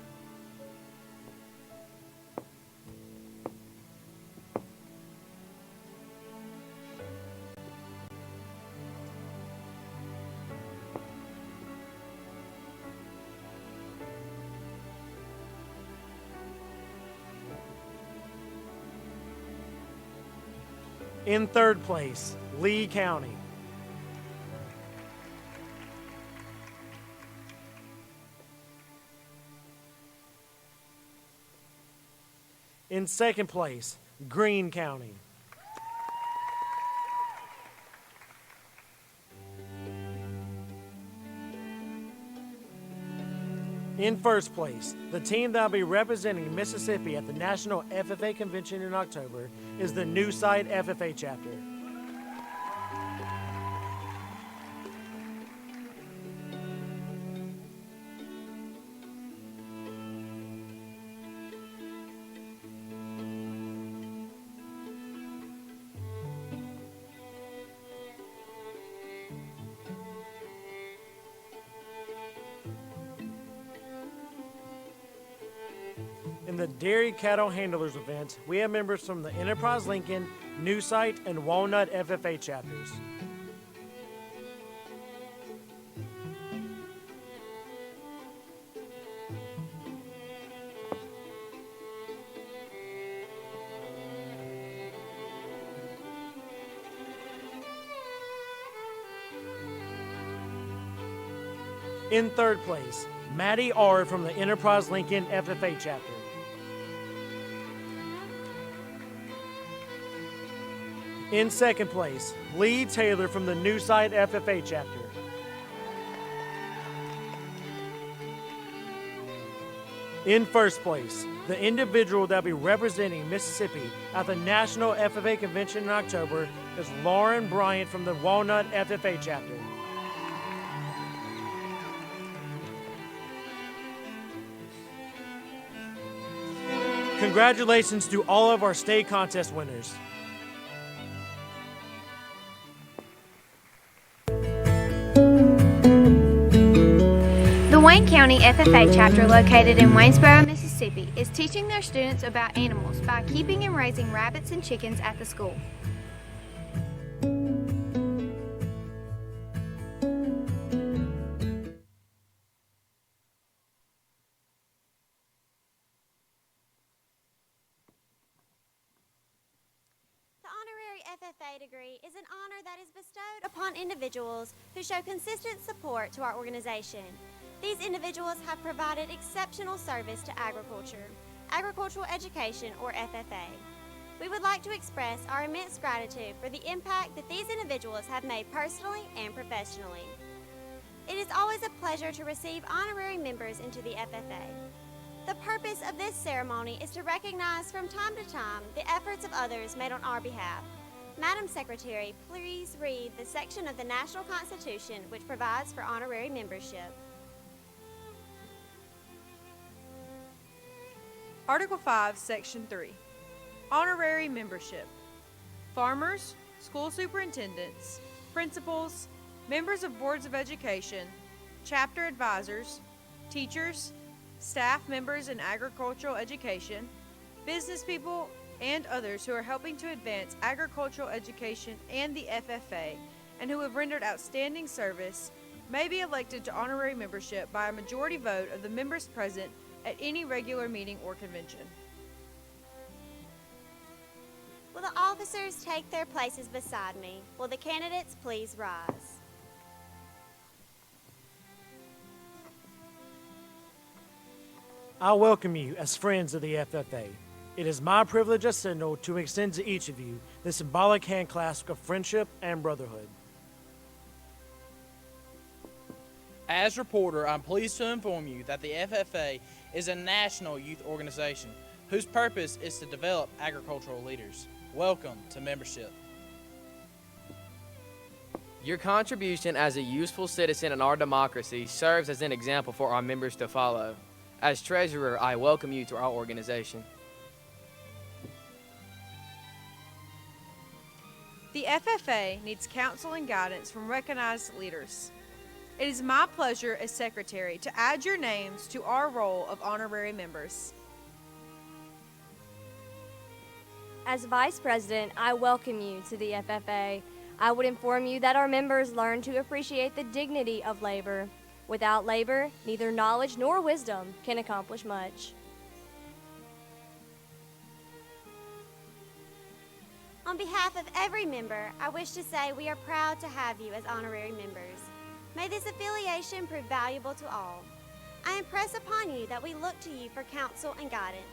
In third place, Lee County. In second place, Greene County. In first place, the team that will be representing Mississippi at the National FFA Convention in October is the New Site FFA chapter. In the Dairy Cattle Handlers event, we have members from the Enterprise Lincoln, New Site, and Walnut FFA chapters. In third place, Maddie R. from the Enterprise Lincoln FFA chapter. In second place, Lee Taylor from the New Site FFA chapter. In first place, the individual that will be representing Mississippi at the National FFA Convention in October is Lauren Bryant from the Walnut FFA chapter. Congratulations to all of our state contest winners. The Wayne County FFA chapter, located in Waynesboro, Mississippi, is teaching their students about animals by keeping and raising rabbits and chickens at the school. FFA degree is an honor that is bestowed upon individuals who show consistent support to our organization. These individuals have provided exceptional service to agriculture, agricultural education, or FFA. We would like to express our immense gratitude for the impact that these individuals have made personally and professionally. It is always a pleasure to receive honorary members into the FFA. The purpose of this ceremony is to recognize from time to time the efforts of others made on our behalf. Madam Secretary, please read the section of the National Constitution which provides for honorary membership. Article 5, Section 3. Honorary membership. Farmers, school superintendents, principals, members of boards of education, chapter advisors, teachers, staff members in agricultural education, business people, and others who are helping to advance agricultural education and the FFA and who have rendered outstanding service may be elected to honorary membership by a majority vote of the members present at any regular meeting or convention. Will the officers take their places beside me? Will the candidates please rise? I welcome you as friends of the FFA. It is my privilege as Sentinel to extend to each of you the symbolic handclasp of friendship and brotherhood. As reporter, I'm pleased to inform you that the FFA is a national youth organization whose purpose is to develop agricultural leaders. Welcome to membership. Your contribution as a useful citizen in our democracy serves as an example for our members to follow. As treasurer, I welcome you to our organization. The FFA needs counsel and guidance from recognized leaders. It is my pleasure as secretary to add your names to our roll of honorary members. As Vice President, I welcome you to the FFA. I would inform you that our members learn to appreciate the dignity of labor. Without labor, neither knowledge nor wisdom can accomplish much. On behalf of every member, I wish to say we are proud to have you as honorary members. May this affiliation prove valuable to all. I impress upon you that we look to you for counsel and guidance.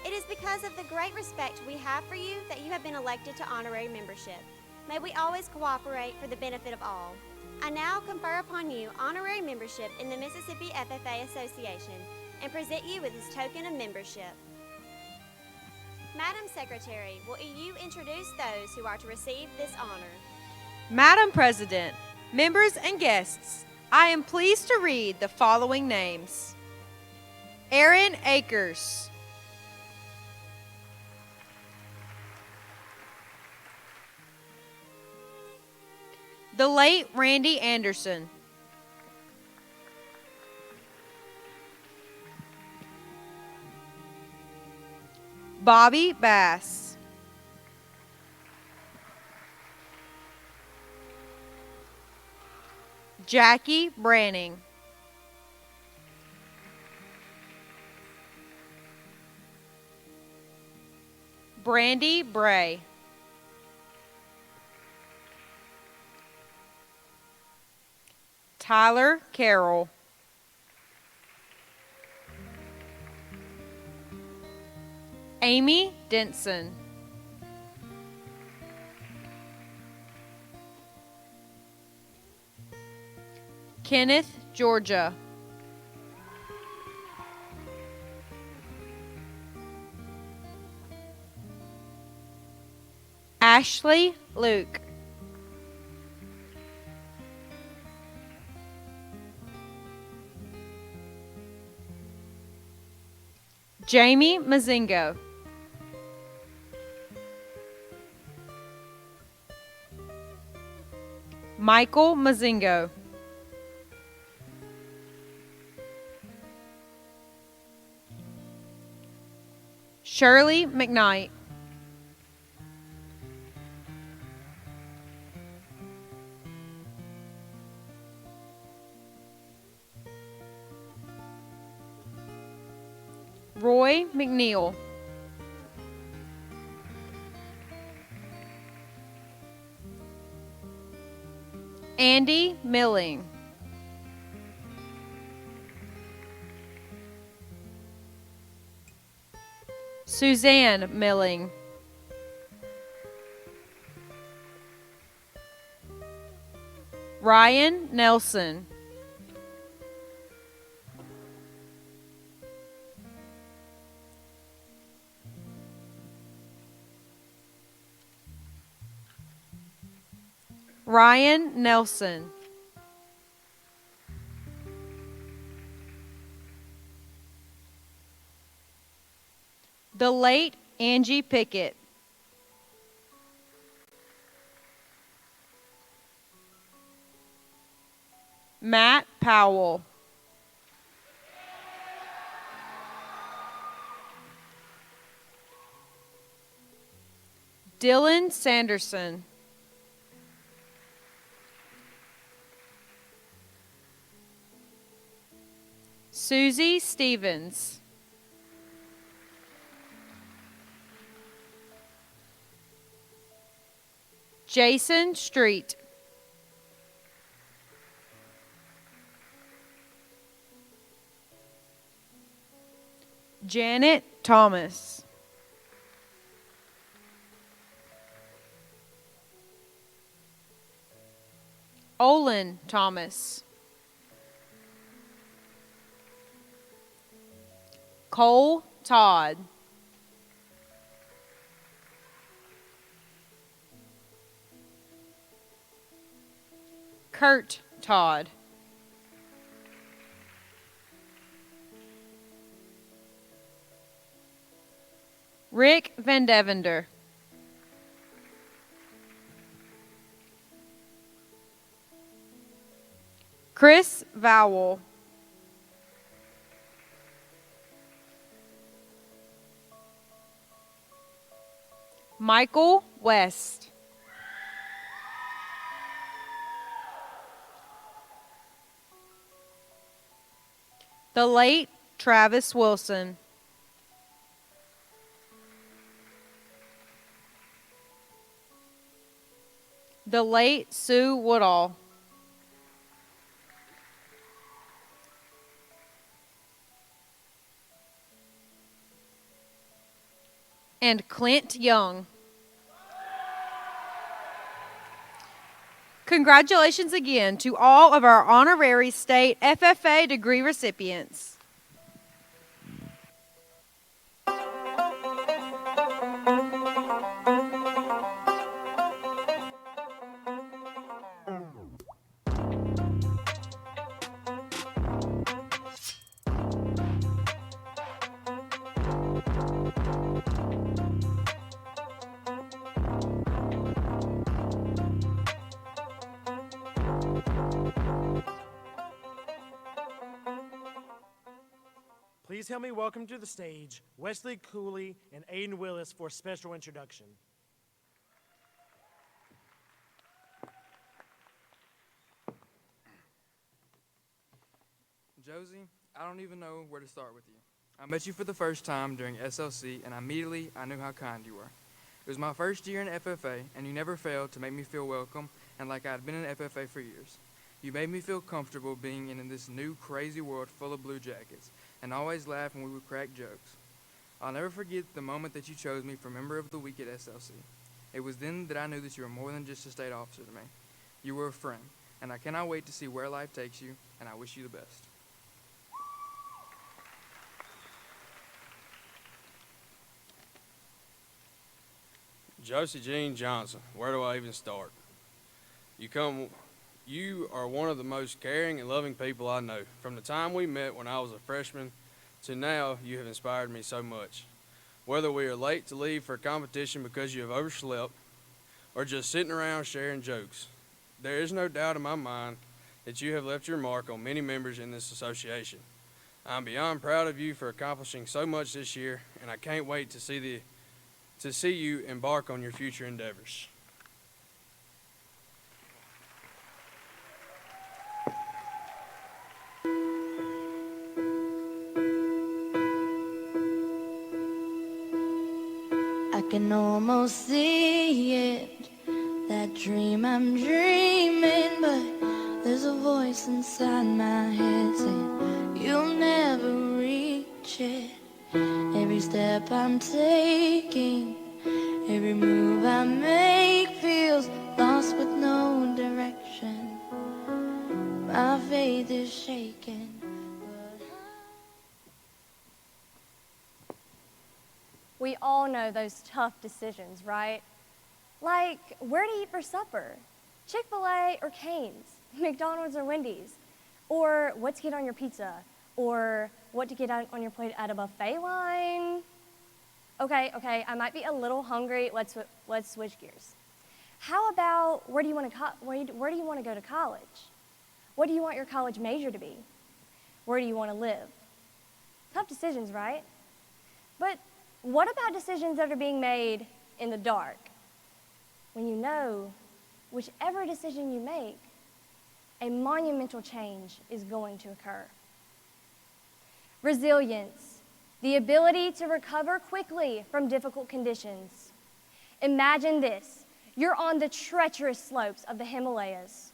It is because of the great respect we have for you that you have been elected to honorary membership. May we always cooperate for the benefit of all. I now confer upon you honorary membership in the Mississippi FFA Association and present you with this token of membership. Madam Secretary, will you introduce those who are to receive this honor? Madam President, members and guests, I am pleased to read the following names. Aaron Akers. The late Randy Anderson. Bobby Bass. Jackie Branning. Brandy Bray. Tyler Carroll. Amy Denson. Kenneth Georgia. Ashley Luke. Jamie Mazingo. Michael Mazingo. Shirley McKnight. Roy McNeil. Andy Milling. Suzanne Milling. Ryan Nelson. Ryan Nelson. The late Angie Pickett. Matt Powell. Dylan Sanderson. Susie Stevens. Jason Street. Janet Thomas. Olin Thomas. Cole Todd. Kurt Todd. Rick Van Devender. Chris Vowell. Michael West. The late Travis Wilson. The late Sue Woodall. And Clint Young. Congratulations again to all of our honorary state FFA degree recipients. Please help me welcome to the stage Wesley Cooley and Aiden Willis for a special introduction. Josie, I don't even know where to start with you. I met you for the first time during SLC, and immediately I knew how kind you were. It was my first year in FFA, and you never failed to make me feel welcome and like I had been in FFA for years. You made me feel comfortable being in this new crazy world full of blue jackets, and always laugh when we would crack jokes. I'll never forget the moment that you chose me for Member of the Week at SLC. It was then that I knew that you were more than just a state officer to me. You were a friend, and I cannot wait to see where life takes you, and I wish you the best. Josie Jean Johnson, where do I even start? You are one of the most caring and loving people I know. From the time we met when I was a freshman to now, you have inspired me so much. Whether we are late to leave for a competition because you have overslept, or just sitting around sharing jokes, there is no doubt in my mind that you have left your mark on many members in this association. I'm beyond proud of you for accomplishing so much this year, and I can't wait to see you embark on your future endeavors. I can almost see it, that dream I'm dreaming, but there's a voice inside my head saying you'll never reach it. Every step I'm taking, every move I make feels lost with no direction. My faith is shaken. We all know those tough decisions, right? Like where to eat for supper, Chick-fil-A or Cane's, McDonald's or Wendy's, or what to get on your pizza, or what to get on your plate at a buffet line. Okay, I might be a little hungry. Let's switch gears. How about where do you want to go to college? What do you want your college major to be? Where do you want to live? Tough decisions, right? But what about decisions that are being made in the dark? When you know, whichever decision you make, a monumental change is going to occur. Resilience, the ability to recover quickly from difficult conditions. Imagine this. You're on the treacherous slopes of the Himalayas,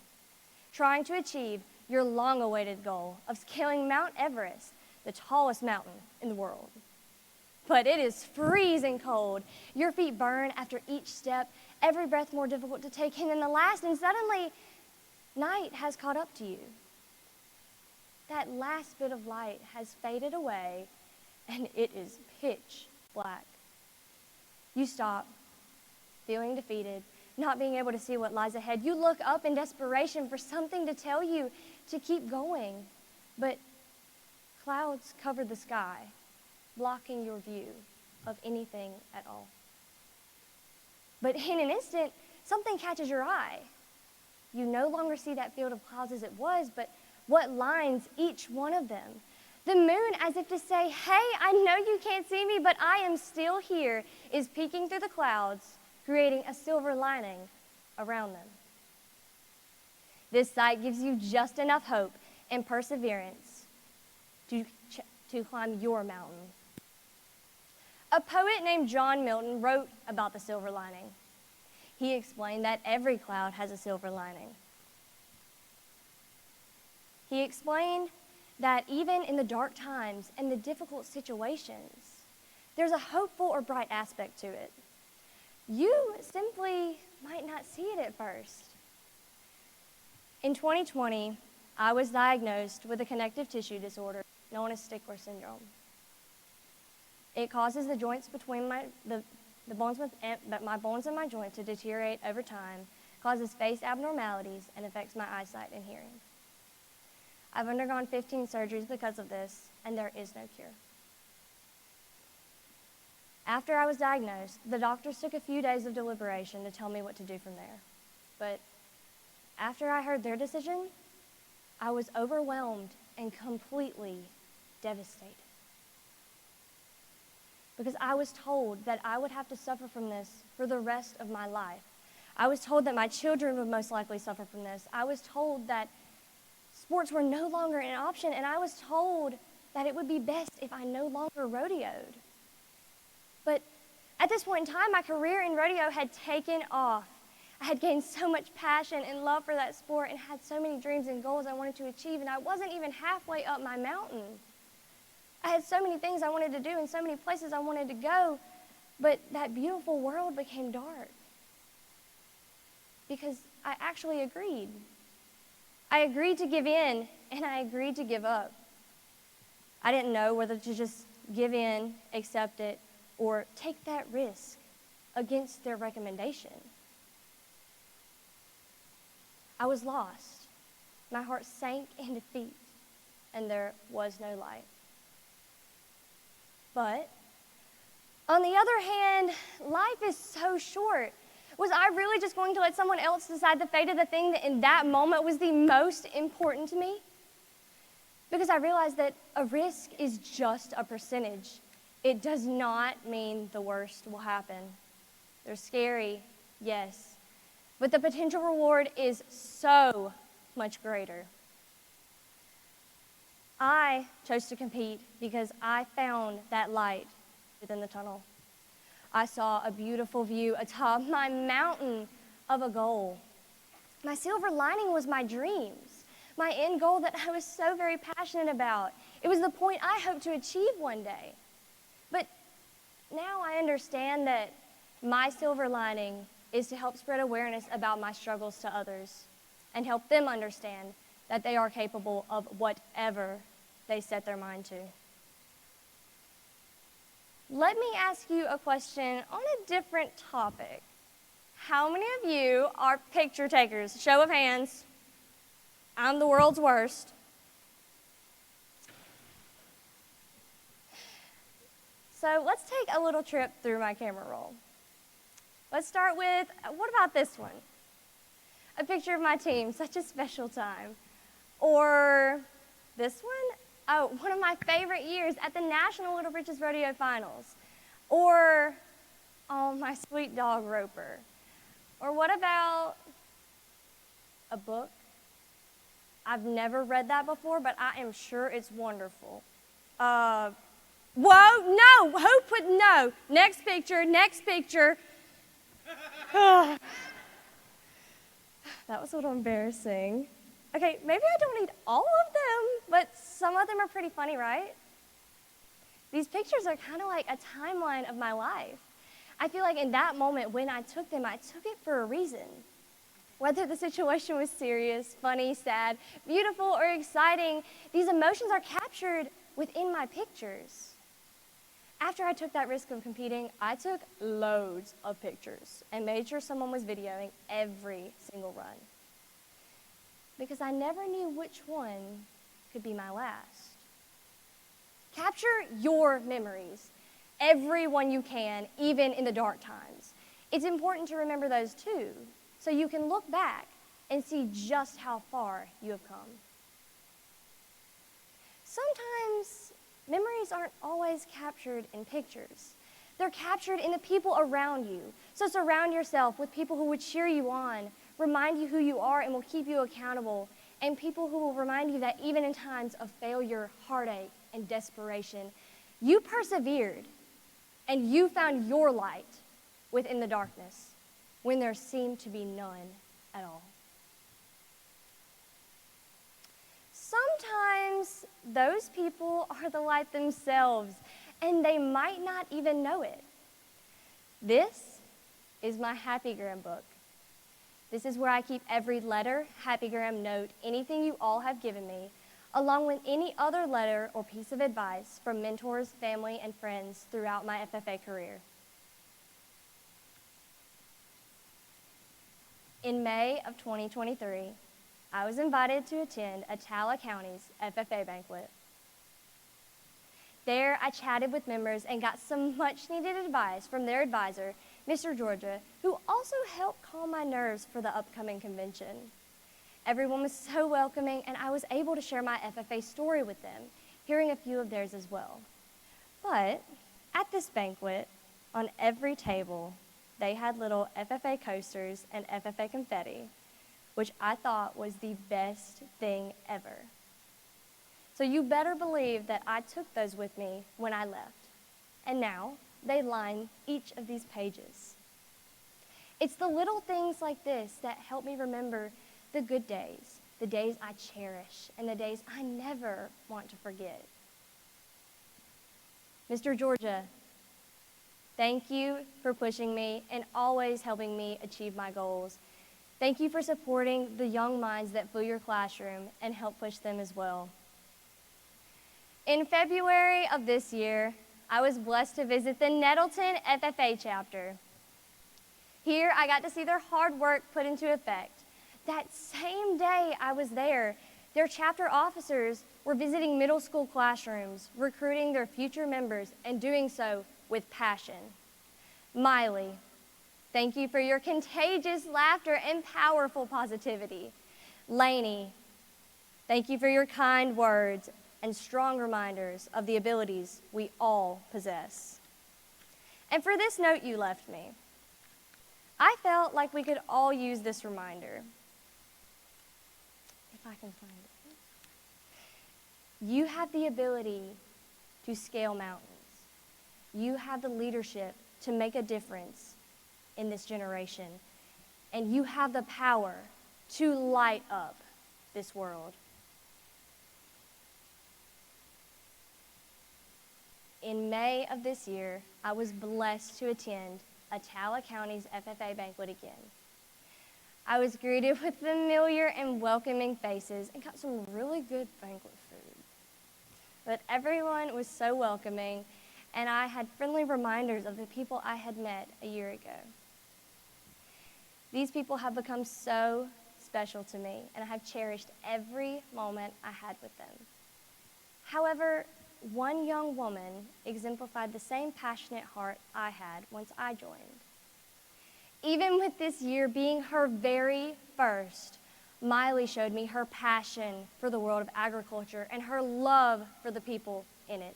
trying to achieve your long-awaited goal of scaling Mount Everest, the tallest mountain in the world. But it is freezing cold. Your feet burn after each step, every breath more difficult to take in than the last, and suddenly night has caught up to you. That last bit of light has faded away, and it is pitch black. You stop, feeling defeated, not being able to see what lies ahead. You look up in desperation for something to tell you to keep going, but clouds cover the sky, blocking your view of anything at all. But in an instant, something catches your eye. You no longer see that field of clouds as it was, but what lines each one of them. The moon, as if to say, hey, I know you can't see me, but I am still here, is peeking through the clouds, creating a silver lining around them. This sight gives you just enough hope and perseverance to climb your mountain. A poet named John Milton wrote about the silver lining. He explained that every cloud has a silver lining. He explained that even in the dark times and the difficult situations, there's a hopeful or bright aspect to it. You simply might not see it at first. In 2020, I was diagnosed with a connective tissue disorder known as Stickler syndrome. It causes the joints between my bones and my joint to deteriorate over time, causes face abnormalities, and affects my eyesight and hearing. I've undergone 15 surgeries because of this, and there is no cure. After I was diagnosed, the doctors took a few days of deliberation to tell me what to do from there. But after I heard their decision, I was overwhelmed and completely devastated. Because I was told that I would have to suffer from this for the rest of my life. I was told that my children would most likely suffer from this. I was told that sports were no longer an option, and I was told that it would be best if I no longer rodeoed. But at this point in time, my career in rodeo had taken off. I had gained so much passion and love for that sport and had so many dreams and goals I wanted to achieve, and I wasn't even halfway up my mountain. I had so many things I wanted to do and so many places I wanted to go, but that beautiful world became dark because I actually agreed. I agreed to give in, and I agreed to give up. I didn't know whether to just give in, accept it, or take that risk against their recommendation. I was lost. My heart sank in defeat, and there was no light. But on the other hand, life is so short. Was I really just going to let someone else decide the fate of the thing that in that moment was the most important to me? Because I realized that a risk is just a percentage. It does not mean the worst will happen. They're scary, yes, but the potential reward is so much greater. I chose to compete because I found that light within the tunnel. I saw a beautiful view atop my mountain of a goal. My silver lining was my dreams, my end goal that I was so very passionate about. It was the point I hoped to achieve one day. But now I understand that my silver lining is to help spread awareness about my struggles to others and help them understand that they are capable of whatever they set their mind to. Let me ask you a question on a different topic. How many of you are picture takers? Show of hands. I'm the world's worst. So let's take a little trip through my camera roll. Let's start with, what about this one? A picture of my team, such a special time. Or this one? Oh, one of my favorite years at the National Little Britches Rodeo Finals. Or, oh, my sweet dog Roper. Or what about a book? I've never read that before, but I am sure it's wonderful. Whoa, no, who put no? Next picture, next picture. That was a little embarrassing. Okay, maybe I don't need all of them, but some of them are pretty funny, right? These pictures are kind of like a timeline of my life. I feel like in that moment when I took them, I took it for a reason. Whether the situation was serious, funny, sad, beautiful, or exciting, these emotions are captured within my pictures. After I took that risk of competing, I took loads of pictures and made sure someone was videoing every single run. Because I never knew which one could be my last. Capture your memories, every one you can, even in the dark times. It's important to remember those too, so you can look back and see just how far you have come. Sometimes memories aren't always captured in pictures. They're captured in the people around you. So surround yourself with people who would cheer you on, remind you who you are, and will keep you accountable, and people who will remind you that even in times of failure, heartache, and desperation, you persevered, and you found your light within the darkness when there seemed to be none at all. Sometimes those people are the light themselves, and they might not even know it. This is my Happygram book. This is where I keep every letter, Happygram note, anything you all have given me, along with any other letter or piece of advice from mentors, family, and friends throughout my FFA career. In May of 2023, I was invited to attend Attala County's FFA banquet. There, I chatted with members and got some much-needed advice from their advisor, Mr. Georgia, who also helped calm my nerves for the upcoming convention. Everyone was so welcoming, and I was able to share my FFA story with them, hearing a few of theirs as well. But at this banquet, on every table, they had little FFA coasters and FFA confetti, which I thought was the best thing ever. So you better believe that I took those with me when I left. And now they line each of these pages. It's the little things like this that help me remember the good days, the days I cherish, and the days I never want to forget. Mr. Georgia, thank you for pushing me and always helping me achieve my goals. Thank you for supporting the young minds that fill your classroom and help push them as well. In February of this year, I was blessed to visit the Nettleton FFA chapter. Here, I got to see their hard work put into effect. That same day I was there, their chapter officers were visiting middle school classrooms, recruiting their future members, and doing so with passion. Miley, thank you for your contagious laughter and powerful positivity. Lainey, thank you for your kind words and strong reminders of the abilities we all possess. And for this note you left me, I felt like we could all use this reminder. If I can find it. You have the ability to scale mountains. You have the leadership to make a difference in this generation. and you have the power to light up this world. In May of this year, I was blessed to attend Attala County's FFA banquet again. I was greeted with familiar and welcoming faces and got some really good banquet food. But everyone was so welcoming, and I had friendly reminders of the people I had met a year ago. These people have become so special to me, and I have cherished every moment I had with them. However, one young woman exemplified the same passionate heart I had once I joined. Even with this year being her very first, Miley showed me her passion for the world of agriculture and her love for the people in it.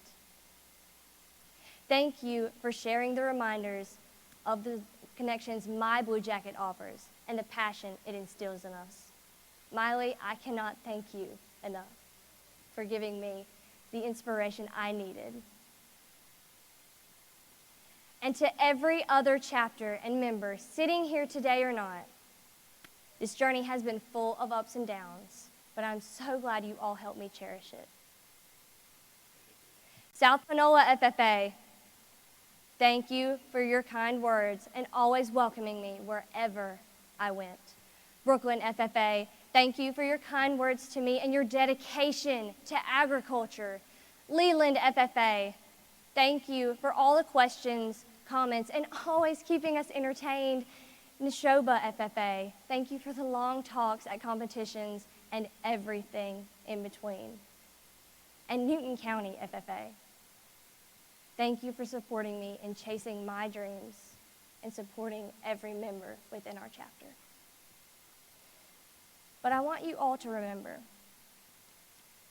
Thank you for sharing the reminders of the connections my Blue Jacket offers and the passion it instills in us. Miley, I cannot thank you enough for giving me the inspiration I needed. And to every other chapter and member sitting here today or not, this journey has been full of ups and downs, but I'm so glad you all helped me cherish it. South Panola FFA, thank you for your kind words and always welcoming me wherever I went. Brooklyn FFA, thank you for your kind words to me and your dedication to agriculture. Leland FFA, thank you for all the questions, comments, and always keeping us entertained. Neshoba FFA, thank you for the long talks at competitions and everything in between. And Newton County FFA, thank you for supporting me in chasing my dreams and supporting every member within our chapter. But I want you all to remember,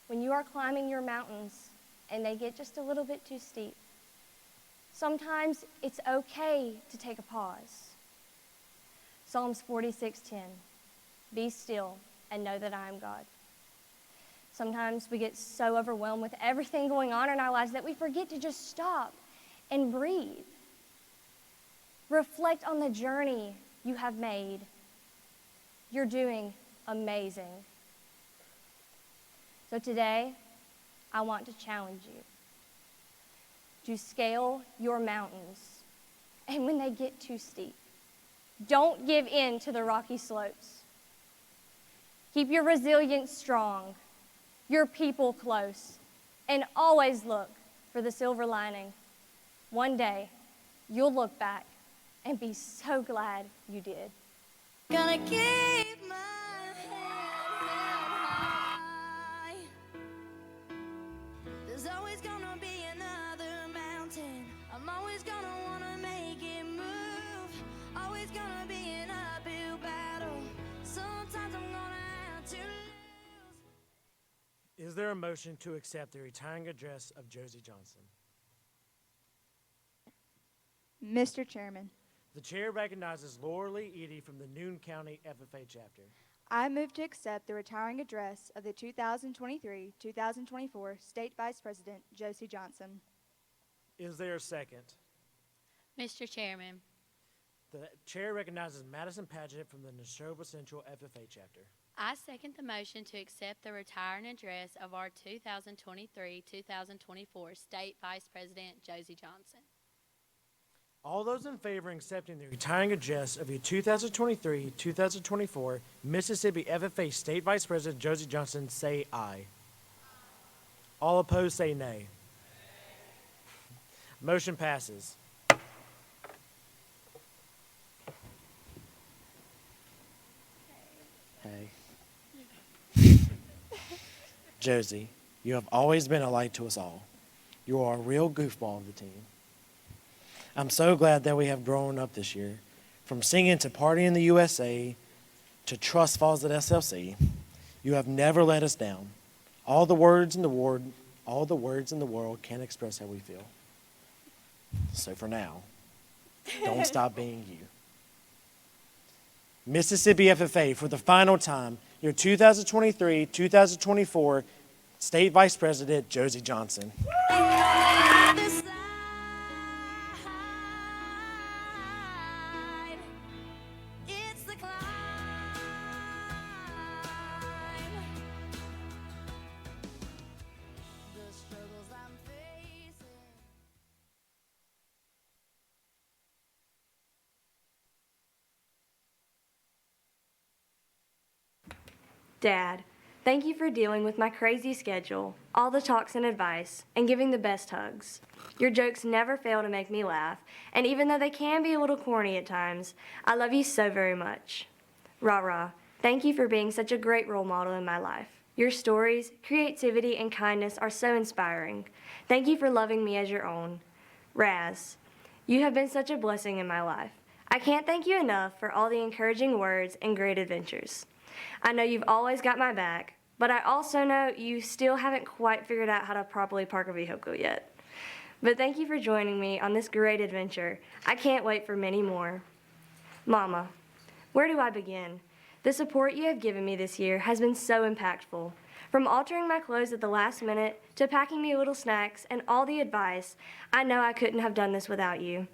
when you are climbing your mountains and they get just a little bit too steep, sometimes it's okay to take a pause. Psalms 46:10, be still and know that I am God. Sometimes we get so overwhelmed with everything going on in our lives that we forget to just stop and breathe. Reflect on the journey you have made. You're doing amazing. So today, I want to challenge you to scale your mountains. And when they get too steep, don't give in to the rocky slopes. Keep your resilience strong, your people close, and always look for the silver lining. One day, you'll look back and be so glad you did. Gonna keep my head high. There's always gonna be another mountain. I'm always gonna wanna make it move. Always gonna be an uphill battle. Sometimes I'm gonna have to lose. Is there a motion to accept the retiring address of Josie Johnson? Mr. Chairman, The chair recognizes Laura Lee Eady from the Newton County FFA chapter. I move to accept the retiring address of the 2023-2024 State Vice President Josie Johnson. Is there a second? Mr. Chairman, The chair recognizes Madison Paget from the Neshoba Central FFA chapter. I second the motion to accept the retiring address of our 2023-2024 State Vice President Josie Johnson. All those in favor of accepting the retiring address of your 2023-2024 Mississippi FFA State Vice President Josie Johnson say aye. All opposed say nay. Motion passes. Hey. Josie, you have always been a light to us all. You are a real goofball of the team. I'm so glad that we have grown up this year. From singing to Party in the USA to Trust Falls at SLC, you have never let us down. All the words in the world can't express how we feel. So for now, don't stop being you. Mississippi FFA, for the final time, your 2023-2024 State Vice President, Josie Johnson. Dad, thank you for dealing with my crazy schedule, all the talks and advice, and giving the best hugs. Your jokes never fail to make me laugh, and even though they can be a little corny at times, I love you so very much. Rah-rah, thank you for being such a great role model in my life. Your stories, creativity, and kindness are so inspiring. Thank you for loving me as your own. Raz, you have been such a blessing in my life. I can't thank you enough for all the encouraging words and great adventures. I know you've always got my back, but I also know you still haven't quite figured out how to properly park a vehicle yet. But thank you for joining me on this great adventure. I can't wait for many more. Mama, where do I begin? The support you have given me this year has been so impactful. From altering my clothes at the last minute to packing me little snacks and all the advice, I know I couldn't have done this without you.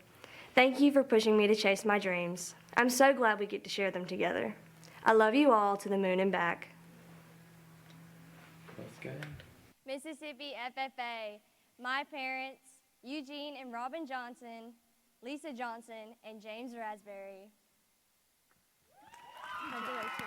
Thank you for pushing me to chase my dreams. I'm so glad we get to share them together. I love you all to the moon and back. Let's go. Mississippi FFA, my parents, Eugene and Robin Johnson, Lisa Johnson, and James Raspberry. Congratulations.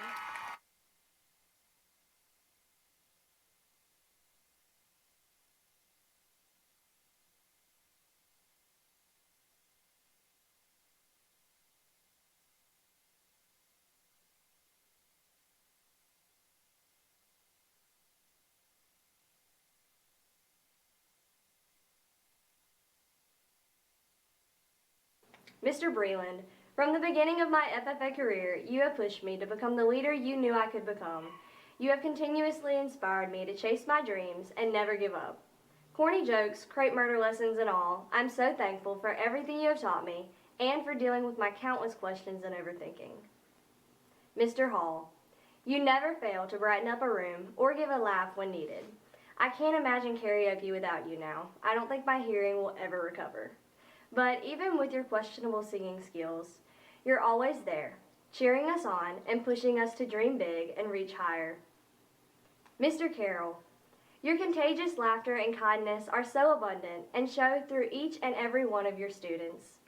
Mr. Breland, from the beginning of my FFA career, you have pushed me to become the leader you knew I could become. You have continuously inspired me to chase my dreams and never give up. Corny jokes, crepe murder lessons, and all, I'm so thankful for everything you have taught me and for dealing with my countless questions and overthinking. Mr. Hall, you never fail to brighten up a room or give a laugh when needed. I can't imagine karaoke without you now. I don't think my hearing will ever recover. But even with your questionable singing skills, you're always there, cheering us on and pushing us to dream big and reach higher. Mr. Carroll, your contagious laughter and kindness are so abundant and show through each and every one of your students.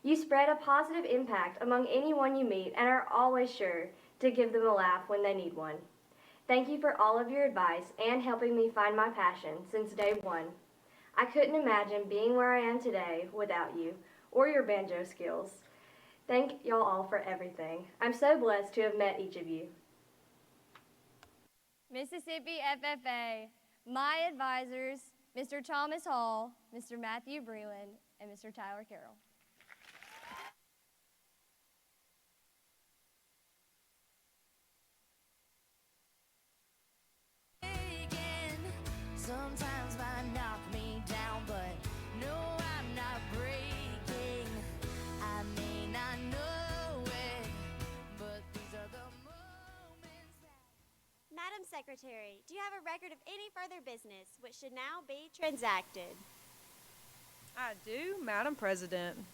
You spread a positive impact among anyone you meet and are always sure to give them a laugh when they need one. Thank you for all of your advice and helping me find my passion since day one. I couldn't imagine being where I am today without you or your banjo skills. Thank y'all all for everything. I'm so blessed to have met each of you. Mississippi FFA, my advisors, Mr. Thomas Hall, Mr. Matthew Breland, and Mr. Tyler Carroll. Sometimes might knock me down, but no, I'm not breaking. I may not know it, but these are the moments that... Madam Secretary, do you have a record of any further business which should now be transacted? I do, Madam President.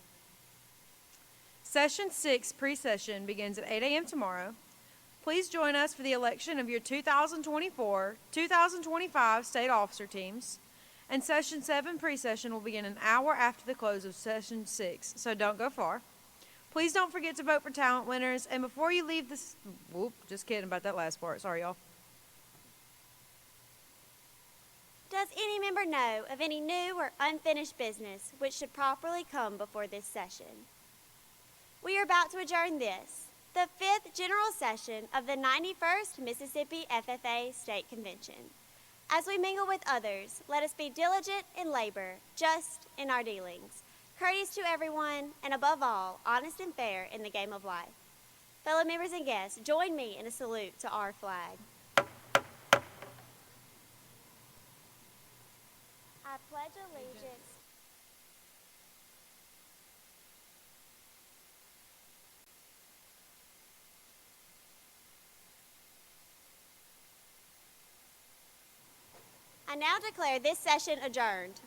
Session 6 pre-session begins at 8 a.m. tomorrow. Please join us for the election of your 2024-2025 state officer teams. And Session 7 pre-session will begin an hour after the close of Session 6, so don't go far. Please don't forget to vote for talent winners. And before you leave this... Whoop, just kidding about that last part. Sorry, y'all. Does any member know of any new or unfinished business which should properly come before this session? We are about to adjourn this, the 5th General Session of the 91st Mississippi FFA State Convention. As we mingle with others, let us be diligent in labor, just in our dealings, courteous to everyone, and above all, honest and fair in the game of life. Fellow members and guests, join me in a salute to our flag. I pledge allegiance. I now declare this session adjourned.